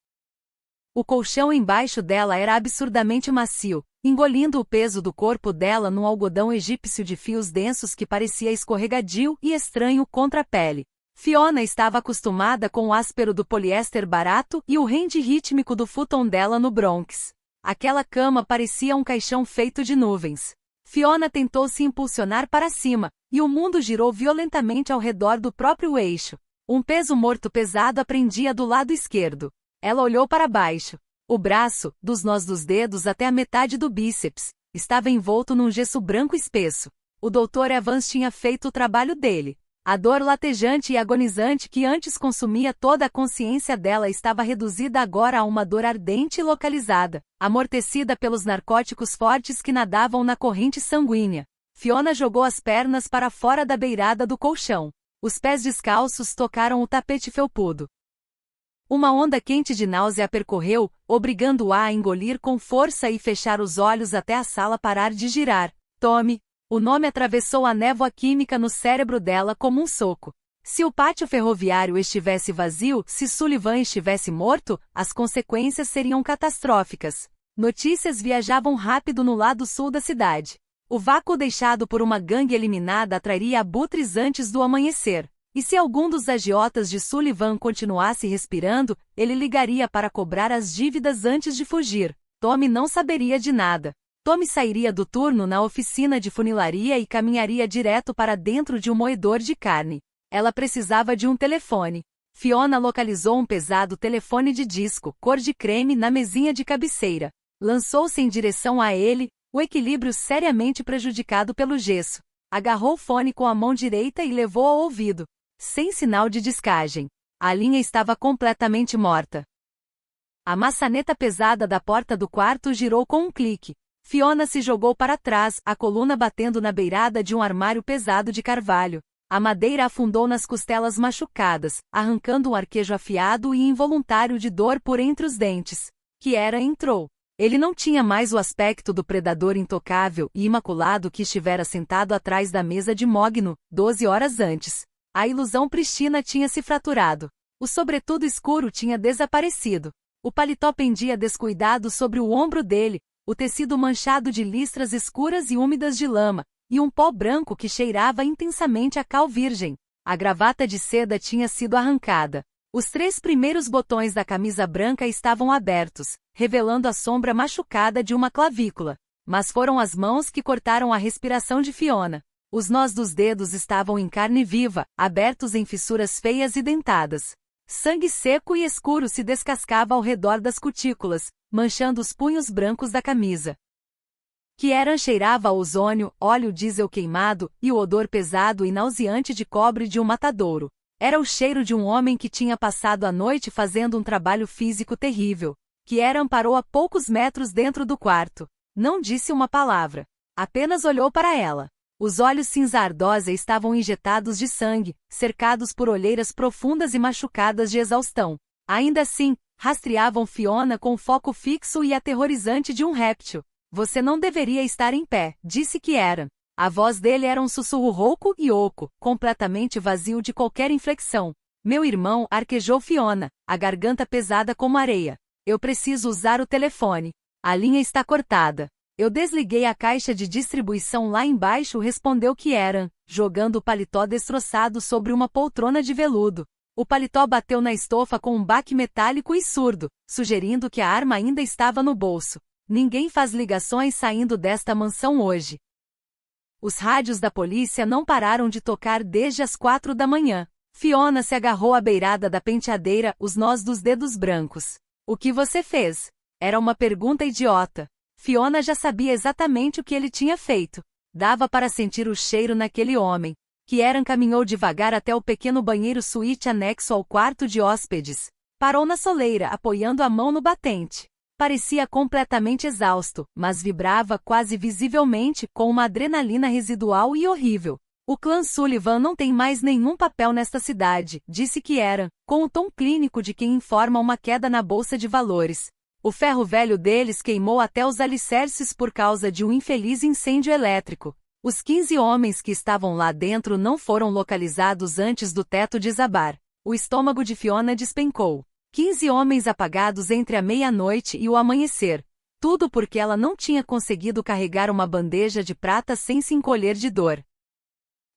O colchão embaixo dela era absurdamente macio, engolindo o peso do corpo dela num algodão egípcio de fios densos que parecia escorregadio e estranho contra a pele. Fiona estava acostumada com o áspero do poliéster barato e o rende rítmico do futon dela no Bronx. Aquela cama parecia um caixão feito de nuvens. Fiona tentou se impulsionar para cima, e o mundo girou violentamente ao redor do próprio eixo. Um peso morto pesado a prendia do lado esquerdo. Ela olhou para baixo. O braço, dos nós dos dedos até a metade do bíceps, estava envolto num gesso branco espesso. O Dr. Evans tinha feito o trabalho dele. A dor latejante e agonizante que antes consumia toda a consciência dela estava reduzida agora a uma dor ardente e localizada, amortecida pelos narcóticos fortes que nadavam na corrente sanguínea. Fiona jogou as pernas para fora da beirada do colchão. Os pés descalços tocaram o tapete felpudo. Uma onda quente de náusea a percorreu, obrigando-a a engolir com força e fechar os olhos até a sala parar de girar. Tommy. O nome atravessou a névoa química no cérebro dela como um soco. Se o pátio ferroviário estivesse vazio, se Sullivan estivesse morto, as consequências seriam catastróficas. Notícias viajavam rápido no lado sul da cidade. O vácuo deixado por uma gangue eliminada atrairia abutres antes do amanhecer. E se algum dos agiotas de Sullivan continuasse respirando, ele ligaria para cobrar as dívidas antes de fugir. Tommy não saberia de nada. Tommy sairia do turno na oficina de funilaria e caminharia direto para dentro de um moedor de carne. Ela precisava de um telefone. Fiona localizou um pesado telefone de disco, cor de creme, na mesinha de cabeceira. Lançou-se em direção a ele, o equilíbrio seriamente prejudicado pelo gesso. Agarrou o fone com a mão direita e levou ao ouvido. Sem sinal de descagem. A linha estava completamente morta. A maçaneta pesada da porta do quarto girou com um clique. Fiona se jogou para trás, a coluna batendo na beirada de um armário pesado de carvalho. A madeira afundou nas costelas machucadas, arrancando um arquejo afiado e involuntário de dor por entre os dentes. Kieran entrou. Ele não tinha mais o aspecto do predador intocável e imaculado que estivera sentado atrás da mesa de mogno, 12 horas antes. A ilusão prístina tinha se fraturado. O sobretudo escuro tinha desaparecido. O paletó pendia descuidado sobre o ombro dele, o tecido manchado de listras escuras e úmidas de lama, e um pó branco que cheirava intensamente a cal virgem. A gravata de seda tinha sido arrancada. Os 3 primeiros botões da camisa branca estavam abertos, revelando a sombra machucada de uma clavícula. Mas foram as mãos que cortaram a respiração de Fiona. Os nós dos dedos estavam em carne viva, abertos em fissuras feias e dentadas. Sangue seco e escuro se descascava ao redor das cutículas, manchando os punhos brancos da camisa. Kieran cheirava a ozônio, óleo diesel queimado, e o odor pesado e nauseante de cobre de um matadouro. Era o cheiro de um homem que tinha passado a noite fazendo um trabalho físico terrível. Kieran parou a poucos metros dentro do quarto. Não disse uma palavra. Apenas olhou para ela. Os olhos cinza-ardosa estavam injetados de sangue, cercados por olheiras profundas e machucadas de exaustão. Ainda assim, rastreavam Fiona com o foco fixo e aterrorizante de um réptil. Você não deveria estar em pé, disse Kieran. A voz dele era um sussurro rouco e oco, completamente vazio de qualquer inflexão. Meu irmão, arquejou Fiona, a garganta pesada como areia. Eu preciso usar o telefone. A linha está cortada. Eu desliguei a caixa de distribuição lá embaixo, respondeu Kieran, jogando o paletó destroçado sobre uma poltrona de veludo. O paletó bateu na estofa com um baque metálico e surdo, sugerindo que a arma ainda estava no bolso. Ninguém faz ligações saindo desta mansão hoje. Os rádios da polícia não pararam de tocar desde as 4 da manhã. Fiona se agarrou à beirada da penteadeira, os nós dos dedos brancos. O que você fez? Era uma pergunta idiota. Fiona já sabia exatamente o que ele tinha feito. Dava para sentir o cheiro naquele homem. Kieran caminhou devagar até o pequeno banheiro suíte anexo ao quarto de hóspedes. Parou na soleira, apoiando a mão no batente. Parecia completamente exausto, mas vibrava quase visivelmente com uma adrenalina residual e horrível. O clã Sullivan não tem mais nenhum papel nesta cidade, disse Kieran, com o tom clínico de quem informa uma queda na bolsa de valores. O ferro velho deles queimou até os alicerces por causa de um infeliz incêndio elétrico. Os 15 homens que estavam lá dentro não foram localizados antes do teto desabar. O estômago de Fiona despencou. 15 homens apagados entre a meia-noite e o amanhecer. Tudo porque ela não tinha conseguido carregar uma bandeja de prata sem se encolher de dor.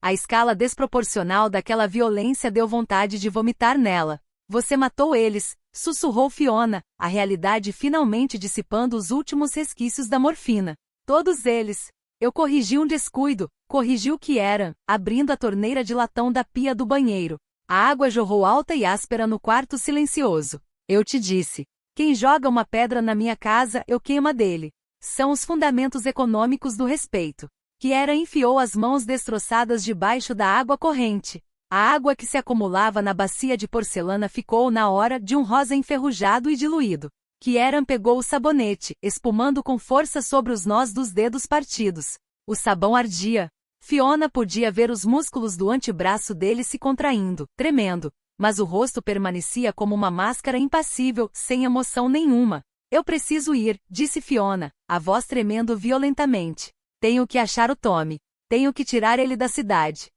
A escala desproporcional daquela violência deu vontade de vomitar nela. Você matou eles, sussurrou Fiona, a realidade finalmente dissipando os últimos resquícios da morfina. Todos eles. Eu corrigi um descuido, corrigiu Kieran, abrindo a torneira de latão da pia do banheiro. A água jorrou alta e áspera no quarto silencioso. Eu te disse. Quem joga uma pedra na minha casa, eu queimo a dele. São os fundamentos econômicos do respeito. Kieran enfiou as mãos destroçadas debaixo da água corrente. A água que se acumulava na bacia de porcelana ficou na hora de um rosa enferrujado e diluído. Kieran pegou o sabonete, espumando com força sobre os nós dos dedos partidos. O sabão ardia. Fiona podia ver os músculos do antebraço dele se contraindo, tremendo, mas o rosto permanecia como uma máscara impassível, sem emoção nenhuma. Eu preciso ir, disse Fiona, a voz tremendo violentamente. Tenho que achar o Tommy. Tenho que tirar ele da cidade.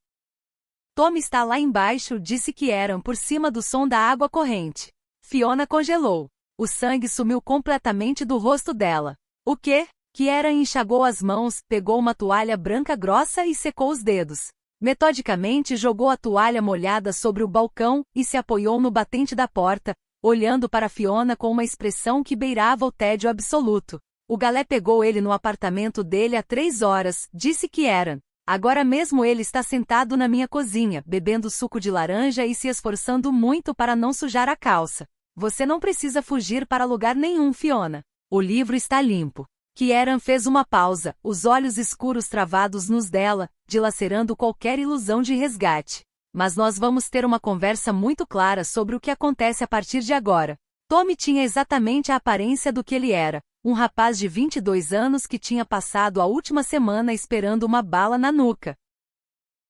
Tommy está lá embaixo, disse Kieran por cima do som da água corrente. Fiona congelou. O sangue sumiu completamente do rosto dela. O quê? Kieran enxagou as mãos, pegou uma toalha branca grossa e secou os dedos. Metodicamente jogou a toalha molhada sobre o balcão e se apoiou no batente da porta, olhando para Fiona com uma expressão que beirava o tédio absoluto. O galé pegou ele no apartamento dele há 3 horas, disse Kieran. Agora mesmo ele está sentado na minha cozinha, bebendo suco de laranja e se esforçando muito para não sujar a calça. Você não precisa fugir para lugar nenhum, Fiona. O livro está limpo. Kieran fez uma pausa, os olhos escuros travados nos dela, dilacerando qualquer ilusão de resgate. Mas nós vamos ter uma conversa muito clara sobre o que acontece a partir de agora. Tommy tinha exatamente a aparência do que ele era, um rapaz de 22 anos que tinha passado a última semana esperando uma bala na nuca.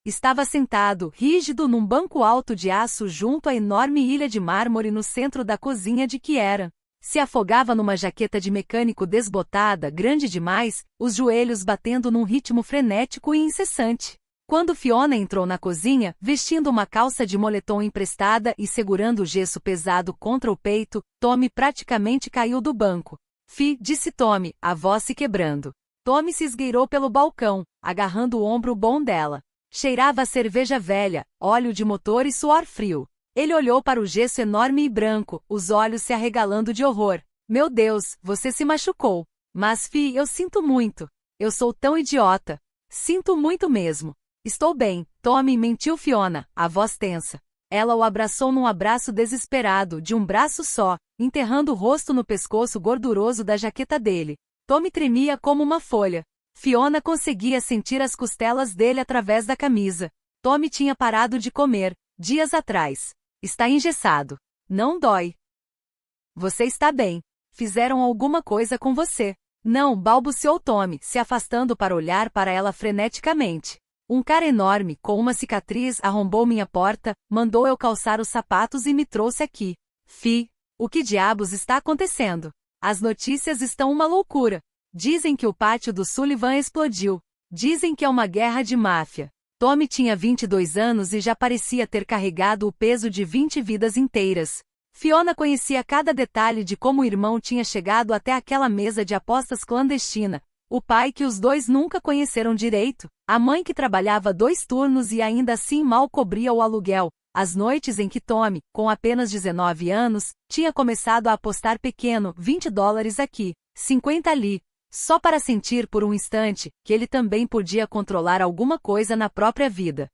Estava sentado, rígido num banco alto de aço junto à enorme ilha de mármore no centro da cozinha de Kieran. Se afogava numa jaqueta de mecânico desbotada, grande demais, os joelhos batendo num ritmo frenético e incessante. Quando Fiona entrou na cozinha, vestindo uma calça de moletom emprestada e segurando o gesso pesado contra o peito, Tommy praticamente caiu do banco. Fi, disse Tommy, a voz se quebrando. Tommy se esgueirou pelo balcão, agarrando o ombro bom dela. Cheirava a cerveja velha, óleo de motor e suor frio. Ele olhou para o gesso enorme e branco, os olhos se arregalando de horror. Meu Deus, você se machucou. Mas Fi, eu sinto muito. Eu sou tão idiota. Sinto muito mesmo. Estou bem, Tommy, mentiu Fiona, a voz tensa. Ela o abraçou num abraço desesperado, de um braço só, enterrando o rosto no pescoço gorduroso da jaqueta dele. Tommy tremia como uma folha. Fiona conseguia sentir as costelas dele através da camisa. Tommy tinha parado de comer, dias atrás. Está engessado. Não dói. Você está bem. Fizeram alguma coisa com você. Não, balbuciou Tommy, se afastando para olhar para ela freneticamente. Um cara enorme, com uma cicatriz, arrombou minha porta, mandou eu calçar os sapatos e me trouxe aqui. Fi, o que diabos está acontecendo? As notícias estão uma loucura. Dizem que o pátio do Sullivan explodiu. Dizem que é uma guerra de máfia. Tommy tinha 22 anos e já parecia ter carregado o peso de 20 vidas inteiras. Fiona conhecia cada detalhe de como o irmão tinha chegado até aquela mesa de apostas clandestina, o pai que os dois nunca conheceram direito, a mãe que trabalhava 2 turnos e ainda assim mal cobria o aluguel, as noites em que Tommy, com apenas 19 anos, tinha começado a apostar pequeno, $20 aqui, 50 ali, só para sentir por um instante que ele também podia controlar alguma coisa na própria vida.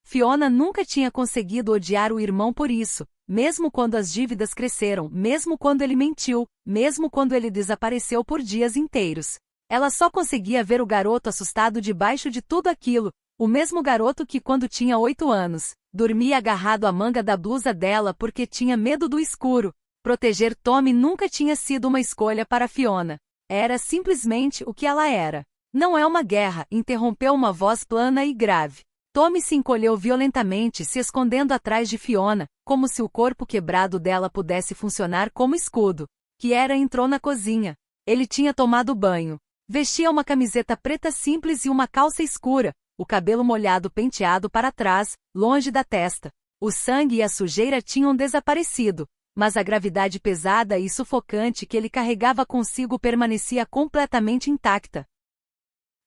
Fiona nunca tinha conseguido odiar o irmão por isso, mesmo quando as dívidas cresceram, mesmo quando ele mentiu, mesmo quando ele desapareceu por dias inteiros. Ela só conseguia ver o garoto assustado debaixo de tudo aquilo, o mesmo garoto que, quando tinha 8 anos, dormia agarrado à manga da blusa dela porque tinha medo do escuro. Proteger Tommy nunca tinha sido uma escolha para Fiona. Era simplesmente o que ela era. Não é uma guerra, interrompeu uma voz plana e grave. Tommy se encolheu violentamente, se escondendo atrás de Fiona, como se o corpo quebrado dela pudesse funcionar como escudo. Kiera entrou na cozinha. Ele tinha tomado banho. Vestia uma camiseta preta simples e uma calça escura, o cabelo molhado penteado para trás, longe da testa. O sangue e a sujeira tinham desaparecido, mas a gravidade pesada e sufocante que ele carregava consigo permanecia completamente intacta.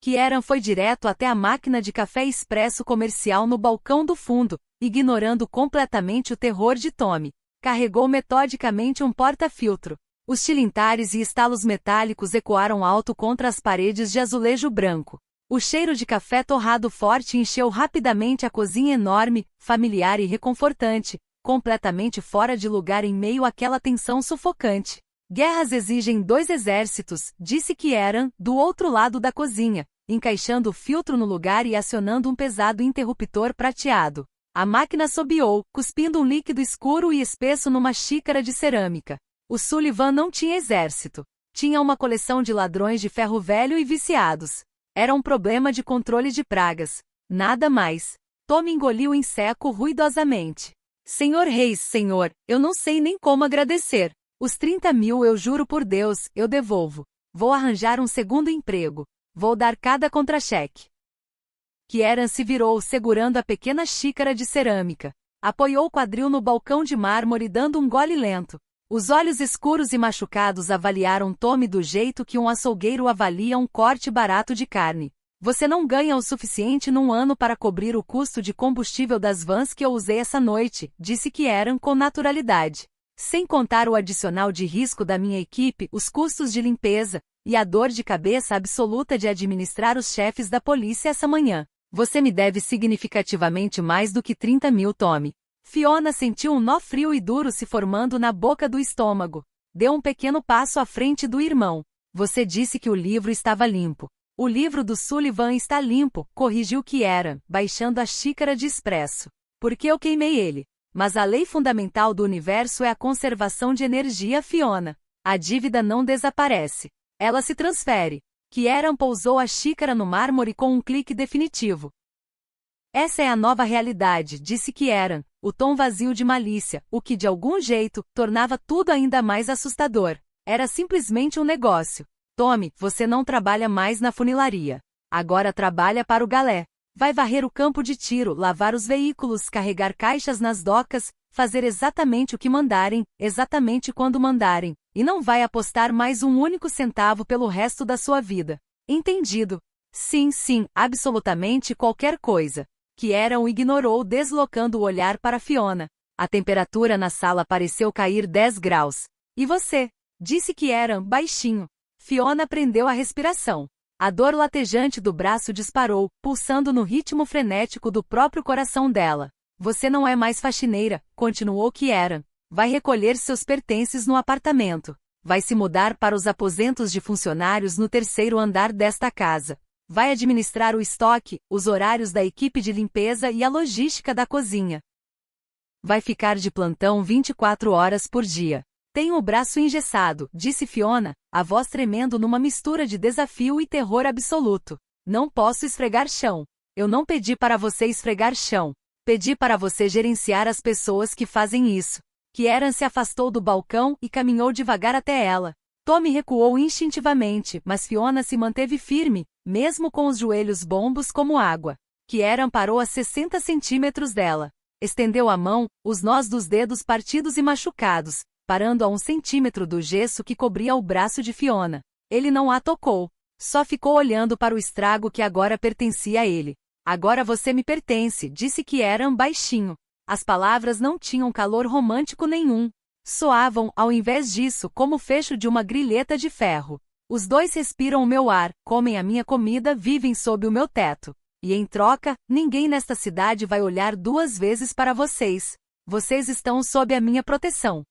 Kieran foi direto até a máquina de café expresso comercial no balcão do fundo, ignorando completamente o terror de Tommy. Carregou metodicamente um porta-filtro. Os tilintares e estalos metálicos ecoaram alto contra as paredes de azulejo branco. O cheiro de café torrado forte encheu rapidamente a cozinha enorme, familiar e reconfortante, completamente fora de lugar em meio àquela tensão sufocante. Guerras exigem 2 exércitos, disse Kieran, do outro lado da cozinha, encaixando o filtro no lugar e acionando um pesado interruptor prateado. A máquina assobiou, cuspindo um líquido escuro e espesso numa xícara de cerâmica. O Sullivan não tinha exército. Tinha uma coleção de ladrões de ferro velho e viciados. Era um problema de controle de pragas. Nada mais. Tommy engoliu em seco ruidosamente. Senhor Reis, senhor, eu não sei nem como agradecer. Os 30 mil eu juro por Deus, eu devolvo. Vou arranjar um segundo emprego. Vou dar cada contra-cheque. Kieran se virou segurando a pequena xícara de cerâmica. Apoiou o quadril no balcão de mármore dando um gole lento. Os olhos escuros e machucados avaliaram Tommy do jeito que um açougueiro avalia um corte barato de carne. Você não ganha o suficiente num ano para cobrir o custo de combustível das vans que eu usei essa noite, disse Kieran com naturalidade. Sem contar o adicional de risco da minha equipe, os custos de limpeza, e a dor de cabeça absoluta de administrar os chefes da polícia essa manhã. Você me deve significativamente mais do que 30 mil, Tommy. Fiona sentiu um nó frio e duro se formando na boca do estômago. Deu um pequeno passo à frente do irmão. Você disse que o livro estava limpo. O livro do Sullivan está limpo, corrigiu Kieran, baixando a xícara de expresso. Porque eu queimei ele. Mas a lei fundamental do universo é a conservação de energia, Fiona. A dívida não desaparece. Ela se transfere. Kieran pousou a xícara no mármore com um clique definitivo. Essa é a nova realidade, disse Kieran, o tom vazio de malícia, o que de algum jeito tornava tudo ainda mais assustador. Era simplesmente um negócio. Tommy, você não trabalha mais na funilaria. Agora trabalha para o galé. Vai varrer o campo de tiro, lavar os veículos, carregar caixas nas docas, fazer exatamente o que mandarem, exatamente quando mandarem, e não vai apostar mais um único centavo pelo resto da sua vida. Entendido? Sim, absolutamente qualquer coisa. Kieran o ignorou, deslocando o olhar para Fiona. A temperatura na sala pareceu cair 10 graus. E você? Disse Kieran, baixinho. Fiona prendeu a respiração. A dor latejante do braço disparou, pulsando no ritmo frenético do próprio coração dela. Você não é mais faxineira, continuou Kieran. Vai recolher seus pertences no apartamento. Vai se mudar para os aposentos de funcionários no 3º andar desta casa. Vai administrar o estoque, os horários da equipe de limpeza e a logística da cozinha. Vai ficar de plantão 24 horas por dia. Tenho o braço engessado, disse Fiona, a voz tremendo numa mistura de desafio e terror absoluto. Não posso esfregar chão. Eu não pedi para você esfregar chão. Pedi para você gerenciar as pessoas que fazem isso. Kieran se afastou do balcão e caminhou devagar até ela. Tommy recuou instintivamente, mas Fiona se manteve firme, mesmo com os joelhos bombos como água. Kieran parou a 60 centímetros dela. Estendeu a mão, os nós dos dedos partidos e machucados, parando a 1 centímetro do gesso que cobria o braço de Fiona. Ele não a tocou. Só ficou olhando para o estrago que agora pertencia a ele. Agora você me pertence, disse Kieran baixinho. As palavras não tinham calor romântico nenhum. Soavam, ao invés disso, como o fecho de uma grilheta de ferro. Os dois respiram o meu ar, comem a minha comida, vivem sob o meu teto. E em troca, ninguém nesta cidade vai olhar 2 vezes para vocês. Vocês estão sob a minha proteção.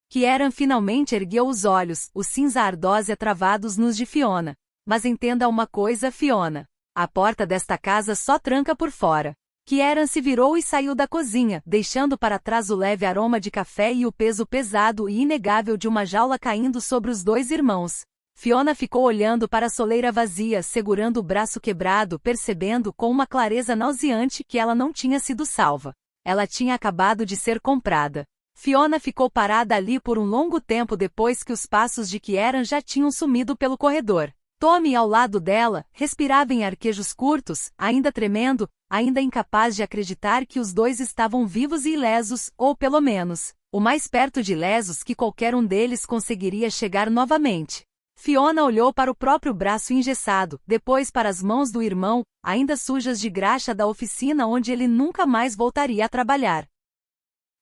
Kieran finalmente ergueu os olhos, os cinza ardósia travados nos de Fiona. Mas entenda uma coisa, Fiona. A porta desta casa só tranca por fora. Kieran se virou e saiu da cozinha, deixando para trás o leve aroma de café e o peso pesado e inegável de uma jaula caindo sobre os 2 irmãos. Fiona ficou olhando para a soleira vazia, segurando o braço quebrado, percebendo com uma clareza nauseante que ela não tinha sido salva. Ela tinha acabado de ser comprada. Fiona ficou parada ali por um longo tempo depois que os passos de Kieran já tinham sumido pelo corredor. Tommy, ao lado dela, respirava em arquejos curtos, ainda tremendo, ainda incapaz de acreditar que os 2 estavam vivos e ilesos, ou pelo menos, o mais perto de ilesos que qualquer um deles conseguiria chegar novamente. Fiona olhou para o próprio braço engessado, depois para as mãos do irmão, ainda sujas de graxa da oficina onde ele nunca mais voltaria a trabalhar.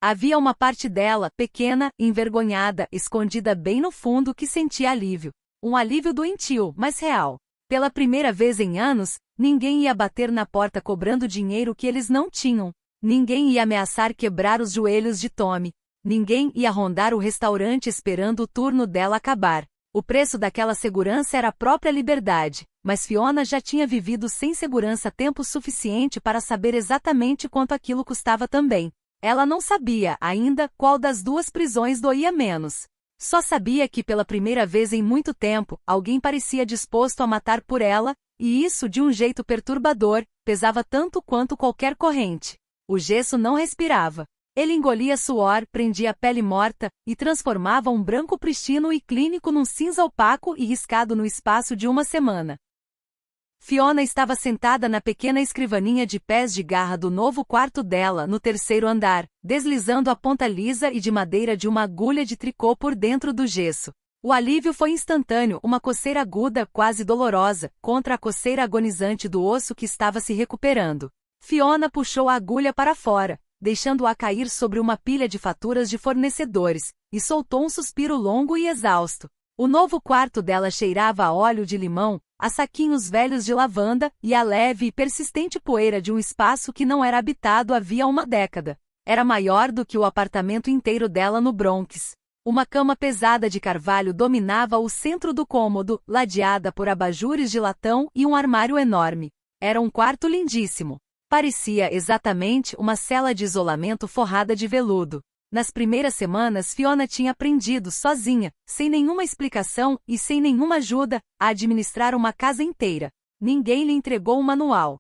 Havia uma parte dela, pequena, envergonhada, escondida bem no fundo, que sentia alívio. Um alívio doentio, mas real. Pela primeira vez em anos, ninguém ia bater na porta cobrando dinheiro que eles não tinham. Ninguém ia ameaçar quebrar os joelhos de Tommy. Ninguém ia rondar o restaurante esperando o turno dela acabar. O preço daquela segurança era a própria liberdade, mas Fiona já tinha vivido sem segurança tempo suficiente para saber exatamente quanto aquilo custava também. Ela não sabia, ainda, qual das 2 prisões doía menos. Só sabia que pela primeira vez em muito tempo, alguém parecia disposto a matar por ela, e isso de um jeito perturbador, pesava tanto quanto qualquer corrente. O gesso não respirava. Ele engolia suor, prendia a pele morta, e transformava um branco pristino e clínico num cinza opaco e riscado no espaço de uma semana. Fiona estava sentada na pequena escrivaninha de pés de garra do novo quarto dela, no 3º andar, deslizando a ponta lisa e de madeira de uma agulha de tricô por dentro do gesso. O alívio foi instantâneo, uma coceira aguda, quase dolorosa, contra a coceira agonizante do osso que estava se recuperando. Fiona puxou a agulha para fora, deixando-a cair sobre uma pilha de faturas de fornecedores, e soltou um suspiro longo e exausto. O novo quarto dela cheirava a óleo de limão, a saquinhos velhos de lavanda, e a leve e persistente poeira de um espaço que não era habitado havia uma década. Era maior do que o apartamento inteiro dela no Bronx. Uma cama pesada de carvalho dominava o centro do cômodo, ladeada por abajures de latão e um armário enorme. Era um quarto lindíssimo. Parecia exatamente uma cela de isolamento forrada de veludo. Nas primeiras semanas Fiona tinha aprendido sozinha, sem nenhuma explicação e sem nenhuma ajuda, a administrar uma casa inteira. Ninguém lhe entregou um manual.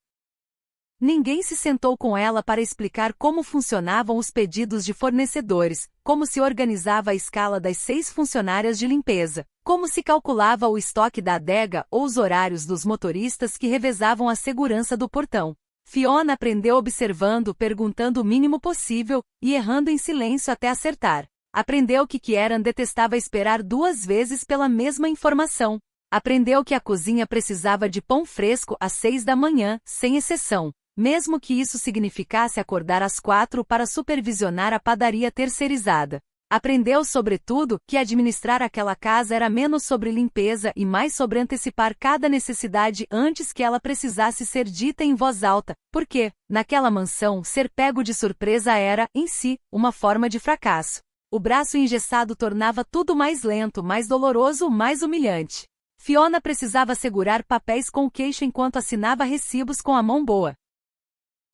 Ninguém se sentou com ela para explicar como funcionavam os pedidos de fornecedores, como se organizava a escala das 6 funcionárias de limpeza, como se calculava o estoque da adega ou os horários dos motoristas que revezavam a segurança do portão. Fiona aprendeu observando, perguntando o mínimo possível, e errando em silêncio até acertar. Aprendeu que Kieran detestava esperar 2 vezes pela mesma informação. Aprendeu que a cozinha precisava de pão fresco às 6 da manhã, sem exceção, mesmo que isso significasse acordar às 4 para supervisionar a padaria terceirizada. Aprendeu, sobretudo, que administrar aquela casa era menos sobre limpeza e mais sobre antecipar cada necessidade antes que ela precisasse ser dita em voz alta, porque, naquela mansão, ser pego de surpresa era, em si, uma forma de fracasso. O braço engessado tornava tudo mais lento, mais doloroso, mais humilhante. Fiona precisava segurar papéis com o queixo enquanto assinava recibos com a mão boa.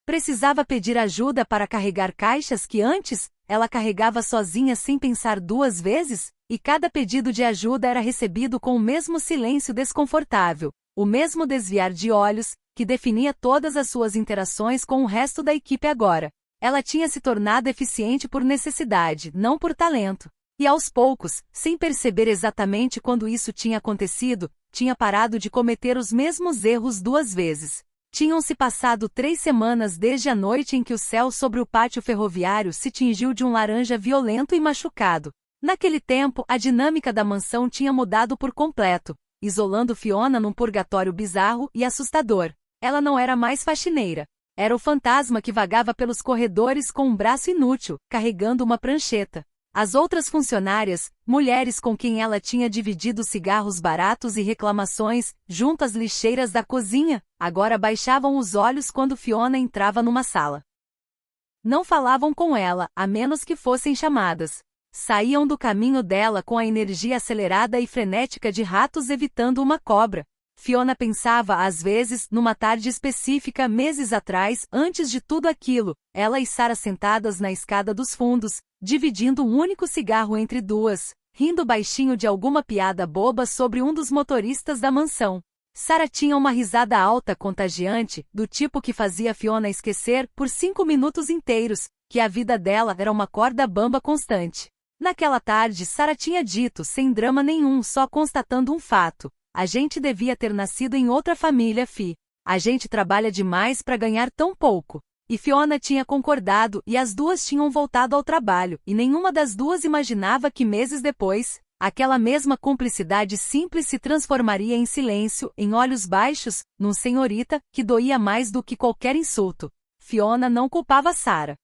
Precisava pedir ajuda para carregar caixas que antes, ela carregava sozinha sem pensar 2 vezes, e cada pedido de ajuda era recebido com o mesmo silêncio desconfortável, o mesmo desviar de olhos, que definia todas as suas interações com o resto da equipe agora. Ela tinha se tornado eficiente por necessidade, não por talento. E aos poucos, sem perceber exatamente quando isso tinha acontecido, tinha parado de cometer os mesmos erros 2 vezes. Tinham-se passado 3 semanas desde a noite em que o céu sobre o pátio ferroviário se tingiu de um laranja violento e machucado. Naquele tempo, a dinâmica da mansão tinha mudado por completo, isolando Fiona num purgatório bizarro e assustador. Ela não era mais faxineira. Era o fantasma que vagava pelos corredores com um braço inútil, carregando uma prancheta. As outras funcionárias, mulheres com quem ela tinha dividido cigarros baratos e reclamações, junto às lixeiras da cozinha, agora baixavam os olhos quando Fiona entrava numa sala. Não falavam com ela, a menos que fossem chamadas. Saíam do caminho dela com a energia acelerada e frenética de ratos evitando uma cobra. Fiona pensava às vezes, numa tarde específica meses atrás, antes de tudo aquilo, ela e Sarah sentadas na escada dos fundos, dividindo um único cigarro entre duas, rindo baixinho de alguma piada boba sobre um dos motoristas da mansão. Sarah tinha uma risada alta contagiante, do tipo que fazia Fiona esquecer, por 5 minutos inteiros, que a vida dela era uma corda bamba constante. Naquela tarde Sarah tinha dito, sem drama nenhum, só constatando um fato. A gente devia ter nascido em outra família, Fi. A gente trabalha demais para ganhar tão pouco. E Fiona tinha concordado e as duas tinham voltado ao trabalho, e nenhuma das duas imaginava que meses depois, aquela mesma cumplicidade simples se transformaria em silêncio, em olhos baixos, num senhorita, que doía mais do que qualquer insulto. Fiona não culpava Sarah.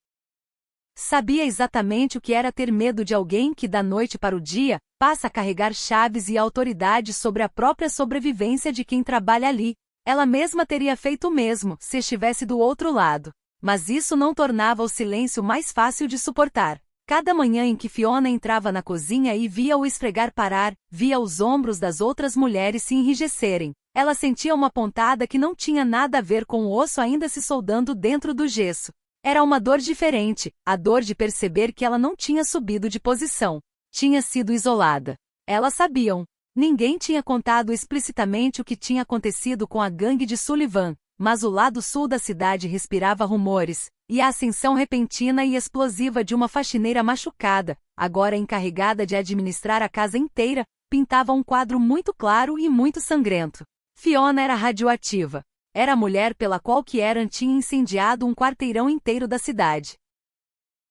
Sabia exatamente o que era ter medo de alguém que, da noite para o dia, passa a carregar chaves e autoridade sobre a própria sobrevivência de quem trabalha ali. Ela mesma teria feito o mesmo, se estivesse do outro lado. Mas isso não tornava o silêncio mais fácil de suportar. Cada manhã em que Fiona entrava na cozinha e via o esfregar parar, via os ombros das outras mulheres se enrijecerem. Ela sentia uma pontada que não tinha nada a ver com o osso ainda se soldando dentro do gesso. Era uma dor diferente, a dor de perceber que ela não tinha subido de posição. Tinha sido isolada. Elas sabiam. Ninguém tinha contado explicitamente o que tinha acontecido com a gangue de Sullivan, mas o lado sul da cidade respirava rumores, e a ascensão repentina e explosiva de uma faxineira machucada, agora encarregada de administrar a casa inteira, pintava um quadro muito claro e muito sangrento. Fiona era radioativa. Era a mulher pela qual Kieran tinha incendiado um quarteirão inteiro da cidade.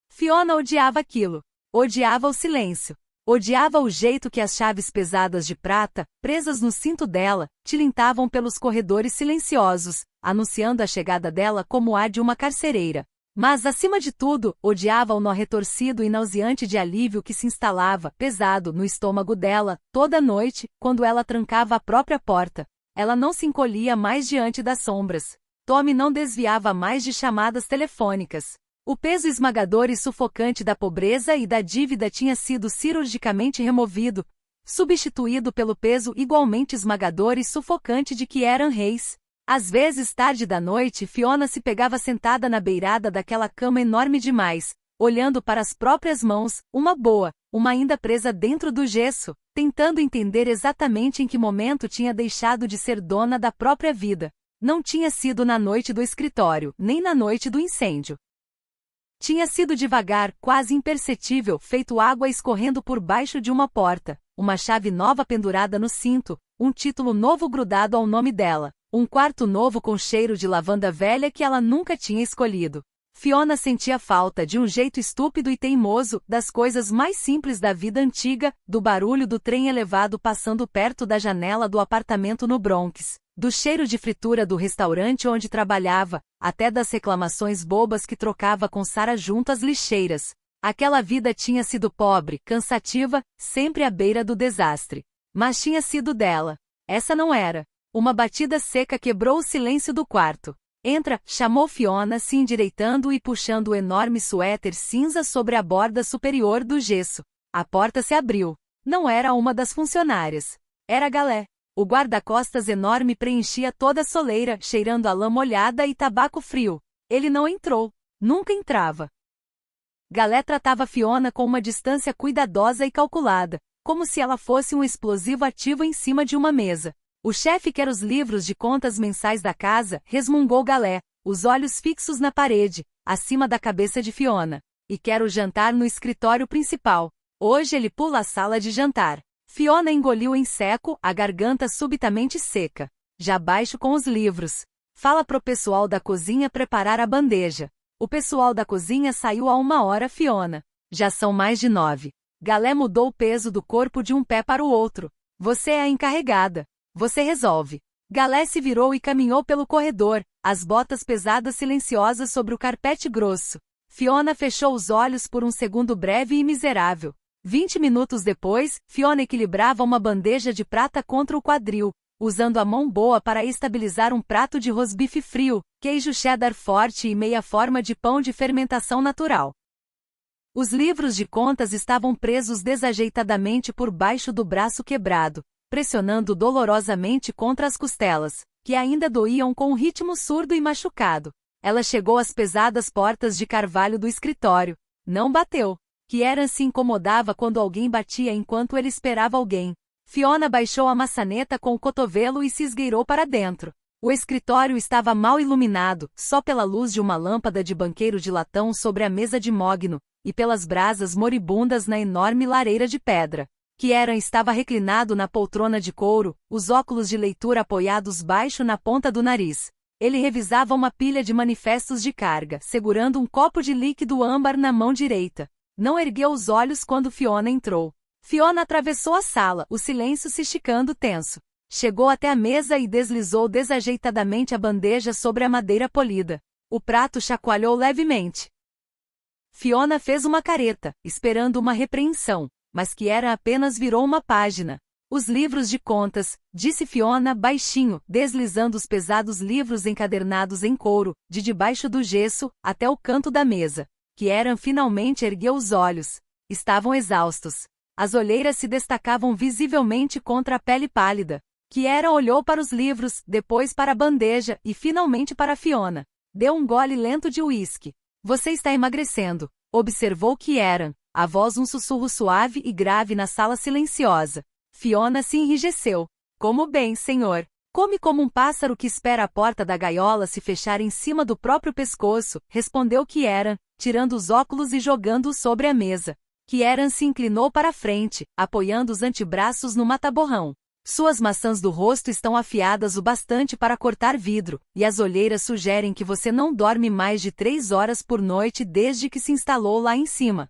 Fiona odiava aquilo. Odiava o silêncio. Odiava o jeito que as chaves pesadas de prata, presas no cinto dela, tilintavam pelos corredores silenciosos, anunciando a chegada dela como a de uma carcereira. Mas, acima de tudo, odiava o nó retorcido e nauseante de alívio que se instalava, pesado, no estômago dela, toda noite, quando ela trancava a própria porta. Ela não se encolhia mais diante das sombras. Tommy não desviava mais de chamadas telefônicas. O peso esmagador e sufocante da pobreza e da dívida tinha sido cirurgicamente removido, substituído pelo peso igualmente esmagador e sufocante de Kieran Reis. Às vezes, tarde da noite, Fiona se pegava sentada na beirada daquela cama enorme demais, olhando para as próprias mãos, uma boa, uma ainda presa dentro do gesso, tentando entender exatamente em que momento tinha deixado de ser dona da própria vida. Não tinha sido na noite do escritório, nem na noite do incêndio. Tinha sido devagar, quase imperceptível, feito água escorrendo por baixo de uma porta, uma chave nova pendurada no cinto, um título novo grudado ao nome dela, um quarto novo com cheiro de lavanda velha que ela nunca tinha escolhido. Fiona sentia falta, de um jeito estúpido e teimoso, das coisas mais simples da vida antiga, do barulho do trem elevado passando perto da janela do apartamento no Bronx, do cheiro de fritura do restaurante onde trabalhava, até das reclamações bobas que trocava com Sarah junto às lixeiras. Aquela vida tinha sido pobre, cansativa, sempre à beira do desastre. Mas tinha sido dela. Essa não era. Uma batida seca quebrou o silêncio do quarto. Entra, chamou Fiona, se endireitando e puxando o enorme suéter cinza sobre a borda superior do gesso. A porta se abriu. Não era uma das funcionárias. Era Galé. O guarda-costas enorme preenchia toda a soleira, cheirando a lã molhada e tabaco frio. Ele não entrou. Nunca entrava. Galé tratava Fiona com uma distância cuidadosa e calculada, como se ela fosse um explosivo ativo em cima de uma mesa. O chefe quer os livros de contas mensais da casa, resmungou Galé, os olhos fixos na parede, acima da cabeça de Fiona. E quer o jantar no escritório principal. Hoje ele pula a sala de jantar. Fiona engoliu em seco, a garganta subitamente seca. Já baixo com os livros. Fala pro pessoal da cozinha preparar a bandeja. O pessoal da cozinha saiu há 1 hora, Fiona. Já são mais de 9. Galé mudou o peso do corpo de um pé para o outro. Você é a encarregada. Você resolve. Galé se virou e caminhou pelo corredor, as botas pesadas silenciosas sobre o carpete grosso. Fiona fechou os olhos por um segundo breve e miserável. 20 minutos depois, Fiona equilibrava uma bandeja de prata contra o quadril, usando a mão boa para estabilizar um prato de rosbife frio, queijo cheddar forte e meia forma de pão de fermentação natural. Os livros de contas estavam presos desajeitadamente por baixo do braço quebrado, pressionando dolorosamente contra as costelas, que ainda doíam com um ritmo surdo e machucado. Ela chegou às pesadas portas de carvalho do escritório. Não bateu. Kieran se incomodava quando alguém batia enquanto ele esperava alguém. Fiona baixou a maçaneta com o cotovelo e se esgueirou para dentro. O escritório estava mal iluminado, só pela luz de uma lâmpada de banqueiro de latão sobre a mesa de mogno, e pelas brasas moribundas na enorme lareira de pedra. Kieran estava reclinado na poltrona de couro, os óculos de leitura apoiados baixo na ponta do nariz. Ele revisava uma pilha de manifestos de carga, segurando um copo de líquido âmbar na mão direita. Não ergueu os olhos quando Fiona entrou. Fiona atravessou a sala, o silêncio se esticando tenso. Chegou até a mesa e deslizou desajeitadamente a bandeja sobre a madeira polida. O prato chacoalhou levemente. Fiona fez uma careta, esperando uma repreensão, mas Kieran apenas virou uma página. Os livros de contas, disse Fiona baixinho, deslizando os pesados livros encadernados em couro, de debaixo do gesso, até o canto da mesa. Kieran finalmente ergueu os olhos. Estavam exaustos. As olheiras se destacavam visivelmente contra a pele pálida. Kieran olhou para os livros, depois para a bandeja e finalmente para Fiona. Deu um gole lento de uísque. Você está emagrecendo, observou Kieran, a voz um sussurro suave e grave na sala silenciosa. Fiona se enrijeceu. Como bem, senhor. Come como um pássaro que espera a porta da gaiola se fechar em cima do próprio pescoço, respondeu Kieran, tirando os óculos e jogando-os sobre a mesa. Kieran se inclinou para a frente, apoiando os antebraços no mata-borrão. Suas maçãs do rosto estão afiadas o bastante para cortar vidro, e as olheiras sugerem que você não dorme mais de 3 horas por noite desde que se instalou lá em cima.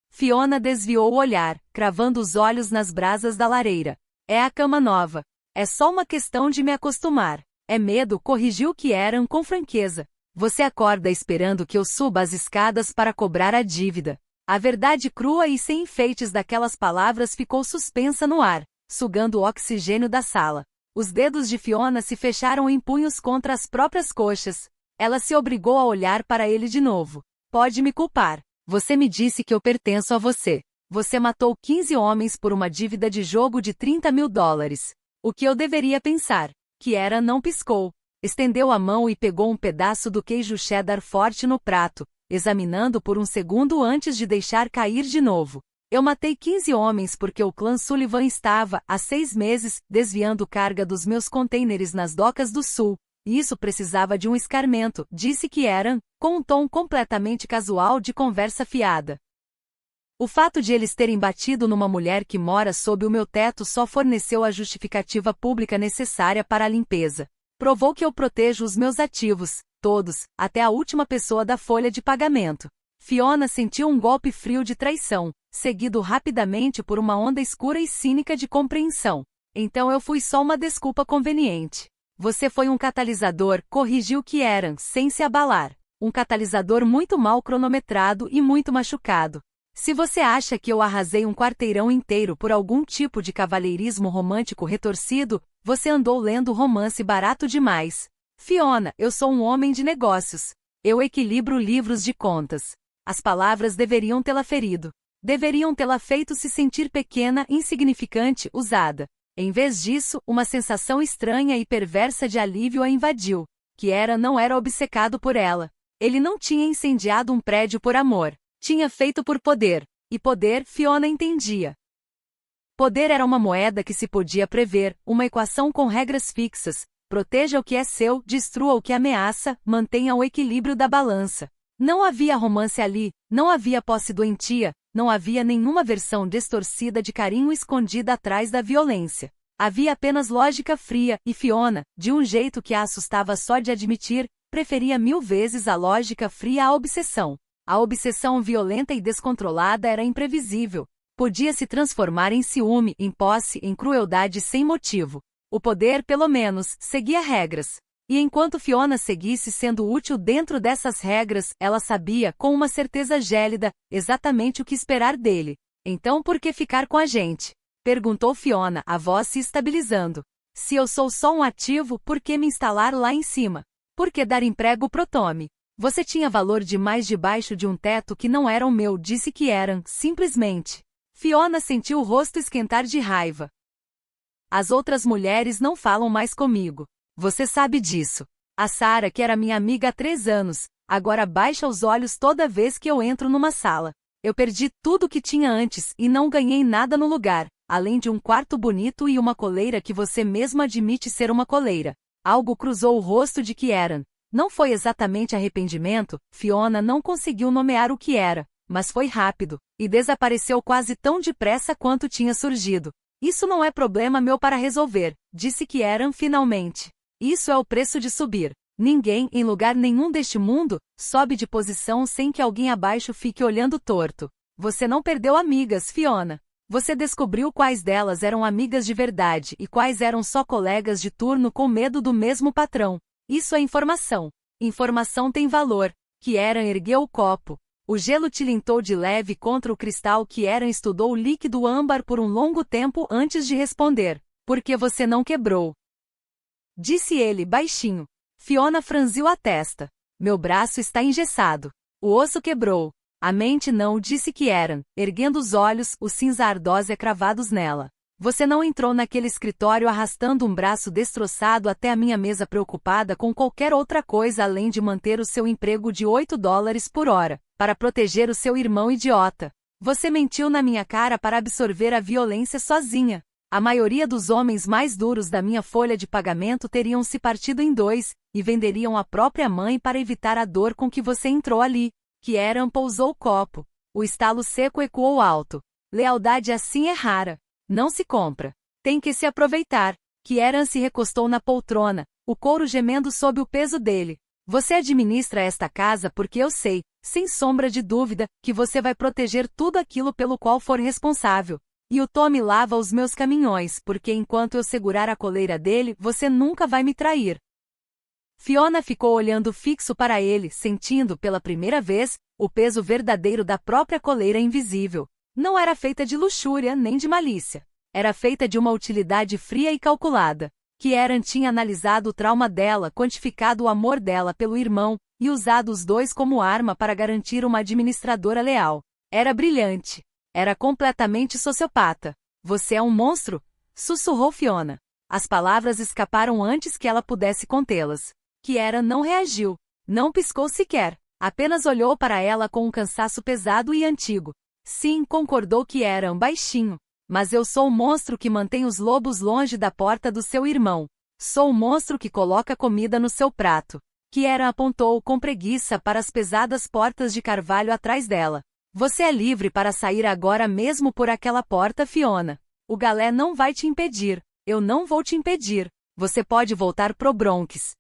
Fiona desviou o olhar, cravando os olhos nas brasas da lareira. É a cama nova. É só uma questão de me acostumar. É medo, corrigiu Kieran com franqueza. Você acorda esperando que eu suba as escadas para cobrar a dívida. A verdade crua e sem enfeites daquelas palavras ficou suspensa no ar, sugando o oxigênio da sala. Os dedos de Fiona se fecharam em punhos contra as próprias coxas. Ela se obrigou a olhar para ele de novo. Pode me culpar. Você me disse que eu pertenço a você. Você matou 15 homens por uma dívida de jogo de $30.000. O que eu deveria pensar? Kieran não piscou. Estendeu a mão e pegou um pedaço do queijo cheddar forte no prato, examinando por um segundo antes de deixar cair de novo. Eu matei 15 homens porque o clã Sullivan estava, há 6 meses, desviando carga dos meus contêineres nas docas do sul. E isso precisava de um escarmento, disse Kieran, com um tom completamente casual de conversa fiada. O fato de eles terem batido numa mulher que mora sob o meu teto só forneceu a justificativa pública necessária para a limpeza. Provou que eu protejo os meus ativos, todos, até a última pessoa da folha de pagamento. Fiona sentiu um golpe frio de traição, seguido rapidamente por uma onda escura e cínica de compreensão. Então eu fui só uma desculpa conveniente. Você foi um catalisador, corrigiu Kieran, sem se abalar. Um catalisador muito mal cronometrado e muito machucado. Se você acha que eu arrasei um quarteirão inteiro por algum tipo de cavalheirismo romântico retorcido, você andou lendo romance barato demais. Fiona, eu sou um homem de negócios. Eu equilibro livros de contas. As palavras deveriam tê-la ferido. Deveriam tê-la feito se sentir pequena, insignificante, usada. Em vez disso, uma sensação estranha e perversa de alívio a invadiu. Kieran não era obcecado por ela. Ele não tinha incendiado um prédio por amor. Tinha feito por poder. E poder, Fiona entendia. Poder era uma moeda que se podia prever, uma equação com regras fixas. Proteja o que é seu, destrua o que ameaça, mantenha o equilíbrio da balança. Não havia romance ali, não havia posse doentia, não havia nenhuma versão distorcida de carinho escondida atrás da violência. Havia apenas lógica fria, e Fiona, de um jeito que a assustava só de admitir, preferia 1000 vezes a lógica fria à obsessão. A obsessão violenta e descontrolada era imprevisível. Podia se transformar em ciúme, em posse, em crueldade sem motivo. O poder, pelo menos, seguia regras. E enquanto Fiona seguisse sendo útil dentro dessas regras, ela sabia, com uma certeza gélida, exatamente o que esperar dele. Então por que ficar com a gente? Perguntou Fiona, a voz se estabilizando. Se eu sou só um ativo, por que me instalar lá em cima? Por que dar emprego pro Tommy? Você tinha valor demais debaixo de um teto que não era o meu, disse Kieran, simplesmente. Fiona sentiu o rosto esquentar de raiva. As outras mulheres não falam mais comigo. Você sabe disso. A Sarah, que era minha amiga há 3 anos, agora baixa os olhos toda vez que eu entro numa sala. Eu perdi tudo que tinha antes e não ganhei nada no lugar, além de um quarto bonito e uma coleira que você mesmo admite ser uma coleira. Algo cruzou o rosto de Kieran. Não foi exatamente arrependimento, Fiona não conseguiu nomear o que era, mas foi rápido, e desapareceu quase tão depressa quanto tinha surgido. Isso não é problema meu para resolver, disse Kieran finalmente. Isso é o preço de subir. Ninguém, em lugar nenhum deste mundo, sobe de posição sem que alguém abaixo fique olhando torto. Você não perdeu amigas, Fiona. Você descobriu quais delas eram amigas de verdade e quais eram só colegas de turno com medo do mesmo patrão. Isso é informação. Informação tem valor. Kieran ergueu o copo. O gelo tilintou de leve contra o cristal. Kieran estudou o líquido âmbar por um longo tempo antes de responder. Por que você não quebrou? Disse ele baixinho. Fiona franziu a testa. Meu braço está engessado. O osso quebrou. A mente não, disse Kieran, erguendo os olhos, os cinza ardósia cravados nela. Você não entrou naquele escritório arrastando um braço destroçado até a minha mesa preocupada com qualquer outra coisa além de manter o seu emprego de $8 por hora, para proteger o seu irmão idiota. Você mentiu na minha cara para absorver a violência sozinha. A maioria dos homens mais duros da minha folha de pagamento teriam se partido em 2, e venderiam a própria mãe para evitar a dor com que você entrou ali. Kieran pousou o copo. O estalo seco ecoou alto. Lealdade assim é rara. Não se compra. Tem que se aproveitar. Kieran se recostou na poltrona, o couro gemendo sob o peso dele. Você administra esta casa porque eu sei, sem sombra de dúvida, que você vai proteger tudo aquilo pelo qual for responsável. E o Tommy lava os meus caminhões, porque enquanto eu segurar a coleira dele, você nunca vai me trair. Fiona ficou olhando fixo para ele, sentindo, pela primeira vez, o peso verdadeiro da própria coleira invisível. Não era feita de luxúria nem de malícia. Era feita de uma utilidade fria e calculada. Kieran tinha analisado o trauma dela, quantificado o amor dela pelo irmão, e usado os dois como arma para garantir uma administradora leal. Era brilhante. Era completamente sociopata. Você é um monstro? Sussurrou Fiona. As palavras escaparam antes que ela pudesse contê-las. Kieran não reagiu. Não piscou sequer. Apenas olhou para ela com um cansaço pesado e antigo. Sim, concordou Kieran baixinho. Mas eu sou o monstro que mantém os lobos longe da porta do seu irmão. Sou o monstro que coloca comida no seu prato. Kieran apontou com preguiça para as pesadas portas de carvalho atrás dela. Você é livre para sair agora mesmo por aquela porta, Fiona. O galé não vai te impedir. Eu não vou te impedir. Você pode voltar pro Bronx.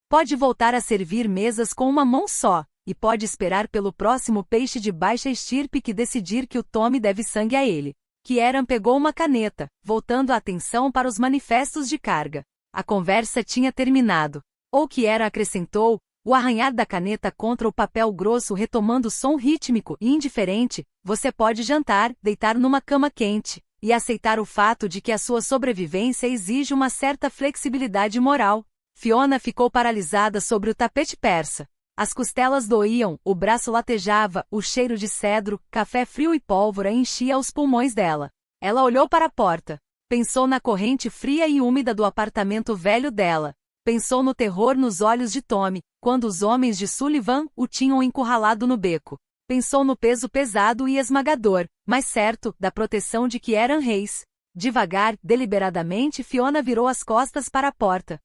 Pode voltar a servir mesas com uma mão só, e pode esperar pelo próximo peixe de baixa estirpe que decidir que o Tommy deve sangue a ele. Kieran pegou uma caneta, voltando a atenção para os manifestos de carga. A conversa tinha terminado. Ou Kieran acrescentou, o arranhar da caneta contra o papel grosso retomando o som rítmico e indiferente, você pode jantar, deitar numa cama quente, e aceitar o fato de que a sua sobrevivência exige uma certa flexibilidade moral. Fiona ficou paralisada sobre o tapete persa. As costelas doíam, o braço latejava, o cheiro de cedro, café frio e pólvora enchia os pulmões dela. Ela olhou para a porta. Pensou na corrente fria e úmida do apartamento velho dela. Pensou no terror nos olhos de Tommy, quando os homens de Sullivan o tinham encurralado no beco. Pensou no peso pesado e esmagador, mas certo, da proteção de Kieran Reis. Devagar, deliberadamente, Fiona virou as costas para a porta.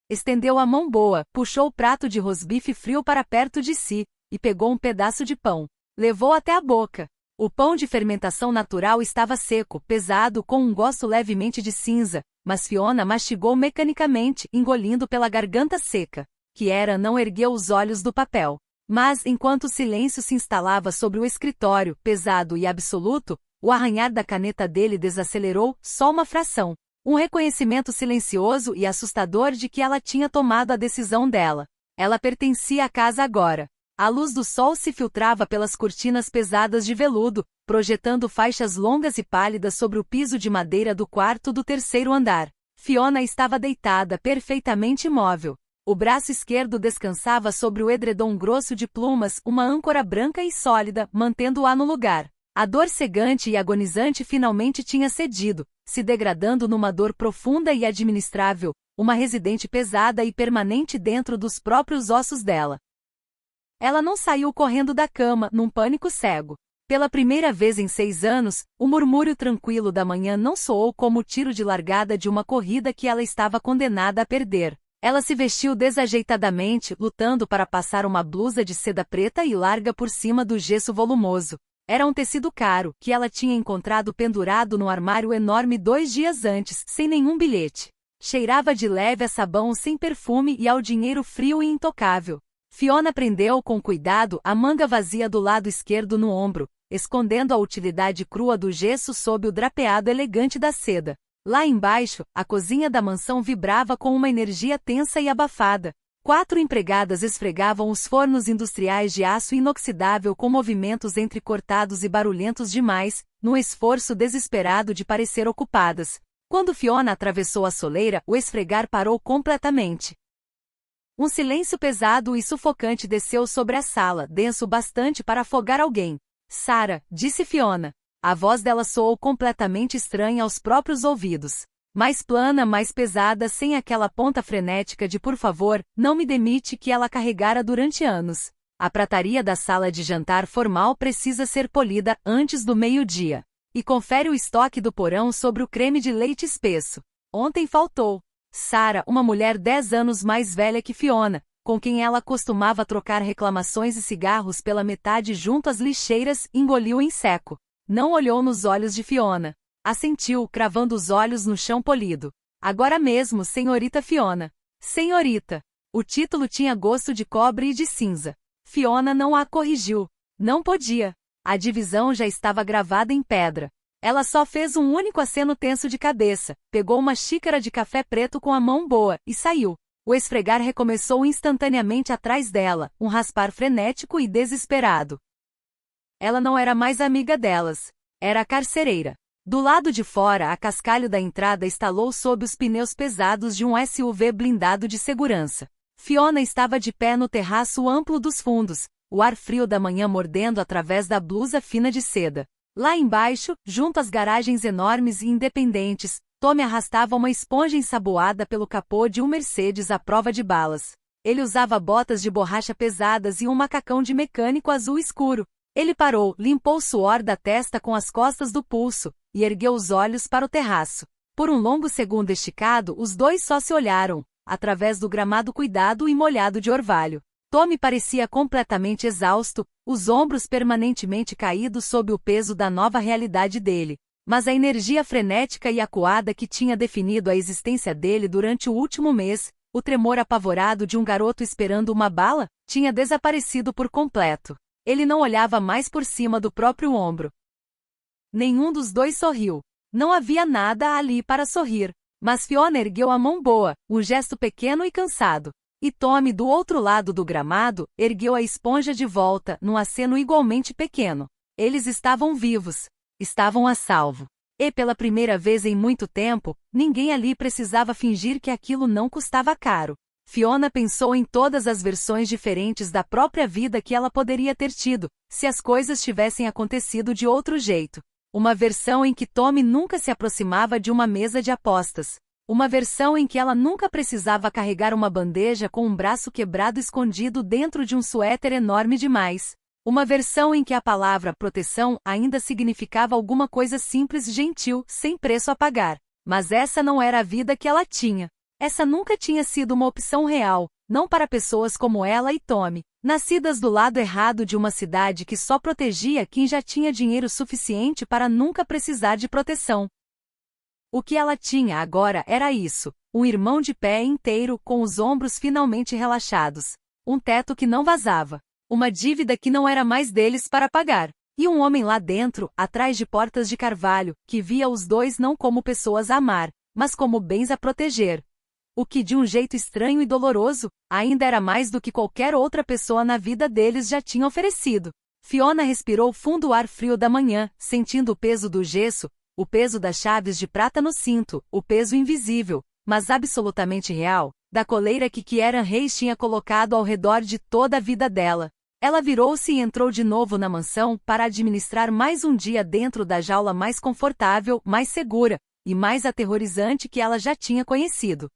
Estendeu a mão boa, puxou o prato de rosbife frio para perto de si, e pegou um pedaço de pão. Levou até a boca. O pão de fermentação natural estava seco, pesado, com um gosto levemente de cinza, mas Fiona mastigou mecanicamente, engolindo pela garganta seca. Kiera não ergueu os olhos do papel. Mas, enquanto o silêncio se instalava sobre o escritório, pesado e absoluto, o arranhar da caneta dele desacelerou só uma fração. Um reconhecimento silencioso e assustador de que ela tinha tomado a decisão dela. Ela pertencia à casa agora. A luz do sol se filtrava pelas cortinas pesadas de veludo, projetando faixas longas e pálidas sobre o piso de madeira do quarto do terceiro andar. Fiona estava deitada, perfeitamente imóvel. O braço esquerdo descansava sobre o edredom grosso de plumas, uma âncora branca e sólida, mantendo-a no lugar. A dor cegante e agonizante finalmente tinha cedido, se degradando numa dor profunda e administrável, uma residente pesada e permanente dentro dos próprios ossos dela. Ela não saiu correndo da cama, num pânico cego. Pela primeira vez em 6 anos, o murmúrio tranquilo da manhã não soou como o tiro de largada de uma corrida que ela estava condenada a perder. Ela se vestiu desajeitadamente, lutando para passar uma blusa de seda preta e larga por cima do gesso volumoso. Era um tecido caro, que ela tinha encontrado pendurado no armário enorme 2 dias antes, sem nenhum bilhete. Cheirava de leve a sabão sem perfume e ao dinheiro frio e intocável. Fiona prendeu com cuidado a manga vazia do lado esquerdo no ombro, escondendo a utilidade crua do gesso sob o drapeado elegante da seda. Lá embaixo, a cozinha da mansão vibrava com uma energia tensa e abafada. 4 empregadas esfregavam os fornos industriais de aço inoxidável com movimentos entrecortados e barulhentos demais, num esforço desesperado de parecer ocupadas. Quando Fiona atravessou a soleira, o esfregar parou completamente. Um silêncio pesado e sufocante desceu sobre a sala, denso bastante para afogar alguém. Sarah, disse Fiona. A voz dela soou completamente estranha aos próprios ouvidos. Mais plana, mais pesada, sem aquela ponta frenética de por favor, não me demite que ela carregara durante anos. A prataria da sala de jantar formal precisa ser polida antes do meio-dia. E confere o estoque do porão sobre o creme de leite espesso. Ontem faltou. Sarah, uma mulher 10 anos mais velha que Fiona, com quem ela costumava trocar reclamações e cigarros pela metade junto às lixeiras, engoliu em seco. Não olhou nos olhos de Fiona. Assentiu, cravando os olhos no chão polido. Agora mesmo, senhorita Fiona. Senhorita. O título tinha gosto de cobre e de cinza. Fiona não a corrigiu. Não podia. A divisão já estava gravada em pedra. Ela só fez um único aceno tenso de cabeça, pegou uma xícara de café preto com a mão boa, e saiu. O esfregar recomeçou instantaneamente atrás dela, um raspar frenético e desesperado. Ela não era mais amiga delas. Era a carcereira. Do lado de fora, a cascalho da entrada estalou sob os pneus pesados de um SUV blindado de segurança. Fiona estava de pé no terraço amplo dos fundos, o ar frio da manhã mordendo através da blusa fina de seda. Lá embaixo, junto às garagens enormes e independentes, Tommy arrastava uma esponja ensaboada pelo capô de um Mercedes à prova de balas. Ele usava botas de borracha pesadas e um macacão de mecânico azul escuro. Ele parou, limpou o suor da testa com as costas do pulso, e ergueu os olhos para o terraço. Por um longo segundo esticado, os dois só se olharam, através do gramado cuidado e molhado de orvalho. Tommy parecia completamente exausto, os ombros permanentemente caídos sob o peso da nova realidade dele. Mas a energia frenética e acuada que tinha definido a existência dele durante o último mês, o tremor apavorado de um garoto esperando uma bala, tinha desaparecido por completo. Ele não olhava mais por cima do próprio ombro. Nenhum dos dois sorriu. Não havia nada ali para sorrir. Mas Fiona ergueu a mão boa, um gesto pequeno e cansado. E Tommy, do outro lado do gramado, ergueu a esponja de volta, num aceno igualmente pequeno. Eles estavam vivos. Estavam a salvo. E pela primeira vez em muito tempo, ninguém ali precisava fingir que aquilo não custava caro. Fiona pensou em todas as versões diferentes da própria vida que ela poderia ter tido, se as coisas tivessem acontecido de outro jeito. Uma versão em que Tommy nunca se aproximava de uma mesa de apostas. Uma versão em que ela nunca precisava carregar uma bandeja com um braço quebrado escondido dentro de um suéter enorme demais. Uma versão em que a palavra proteção ainda significava alguma coisa simples e gentil, sem preço a pagar. Mas essa não era a vida que ela tinha. Essa nunca tinha sido uma opção real, não para pessoas como ela e Tommy, nascidas do lado errado de uma cidade que só protegia quem já tinha dinheiro suficiente para nunca precisar de proteção. O que ela tinha agora era isso: um irmão de pé inteiro com os ombros finalmente relaxados, um teto que não vazava, uma dívida que não era mais deles para pagar, e um homem lá dentro, atrás de portas de carvalho, que via os dois não como pessoas a amar, mas como bens a proteger. O que de um jeito estranho e doloroso, ainda era mais do que qualquer outra pessoa na vida deles já tinha oferecido. Fiona respirou fundo o ar frio da manhã, sentindo o peso do gesso, o peso das chaves de prata no cinto, o peso invisível, mas absolutamente real, da coleira que Kieran Reis tinha colocado ao redor de toda a vida dela. Ela virou-se e entrou de novo na mansão para administrar mais um dia dentro da jaula mais confortável, mais segura e mais aterrorizante que ela já tinha conhecido.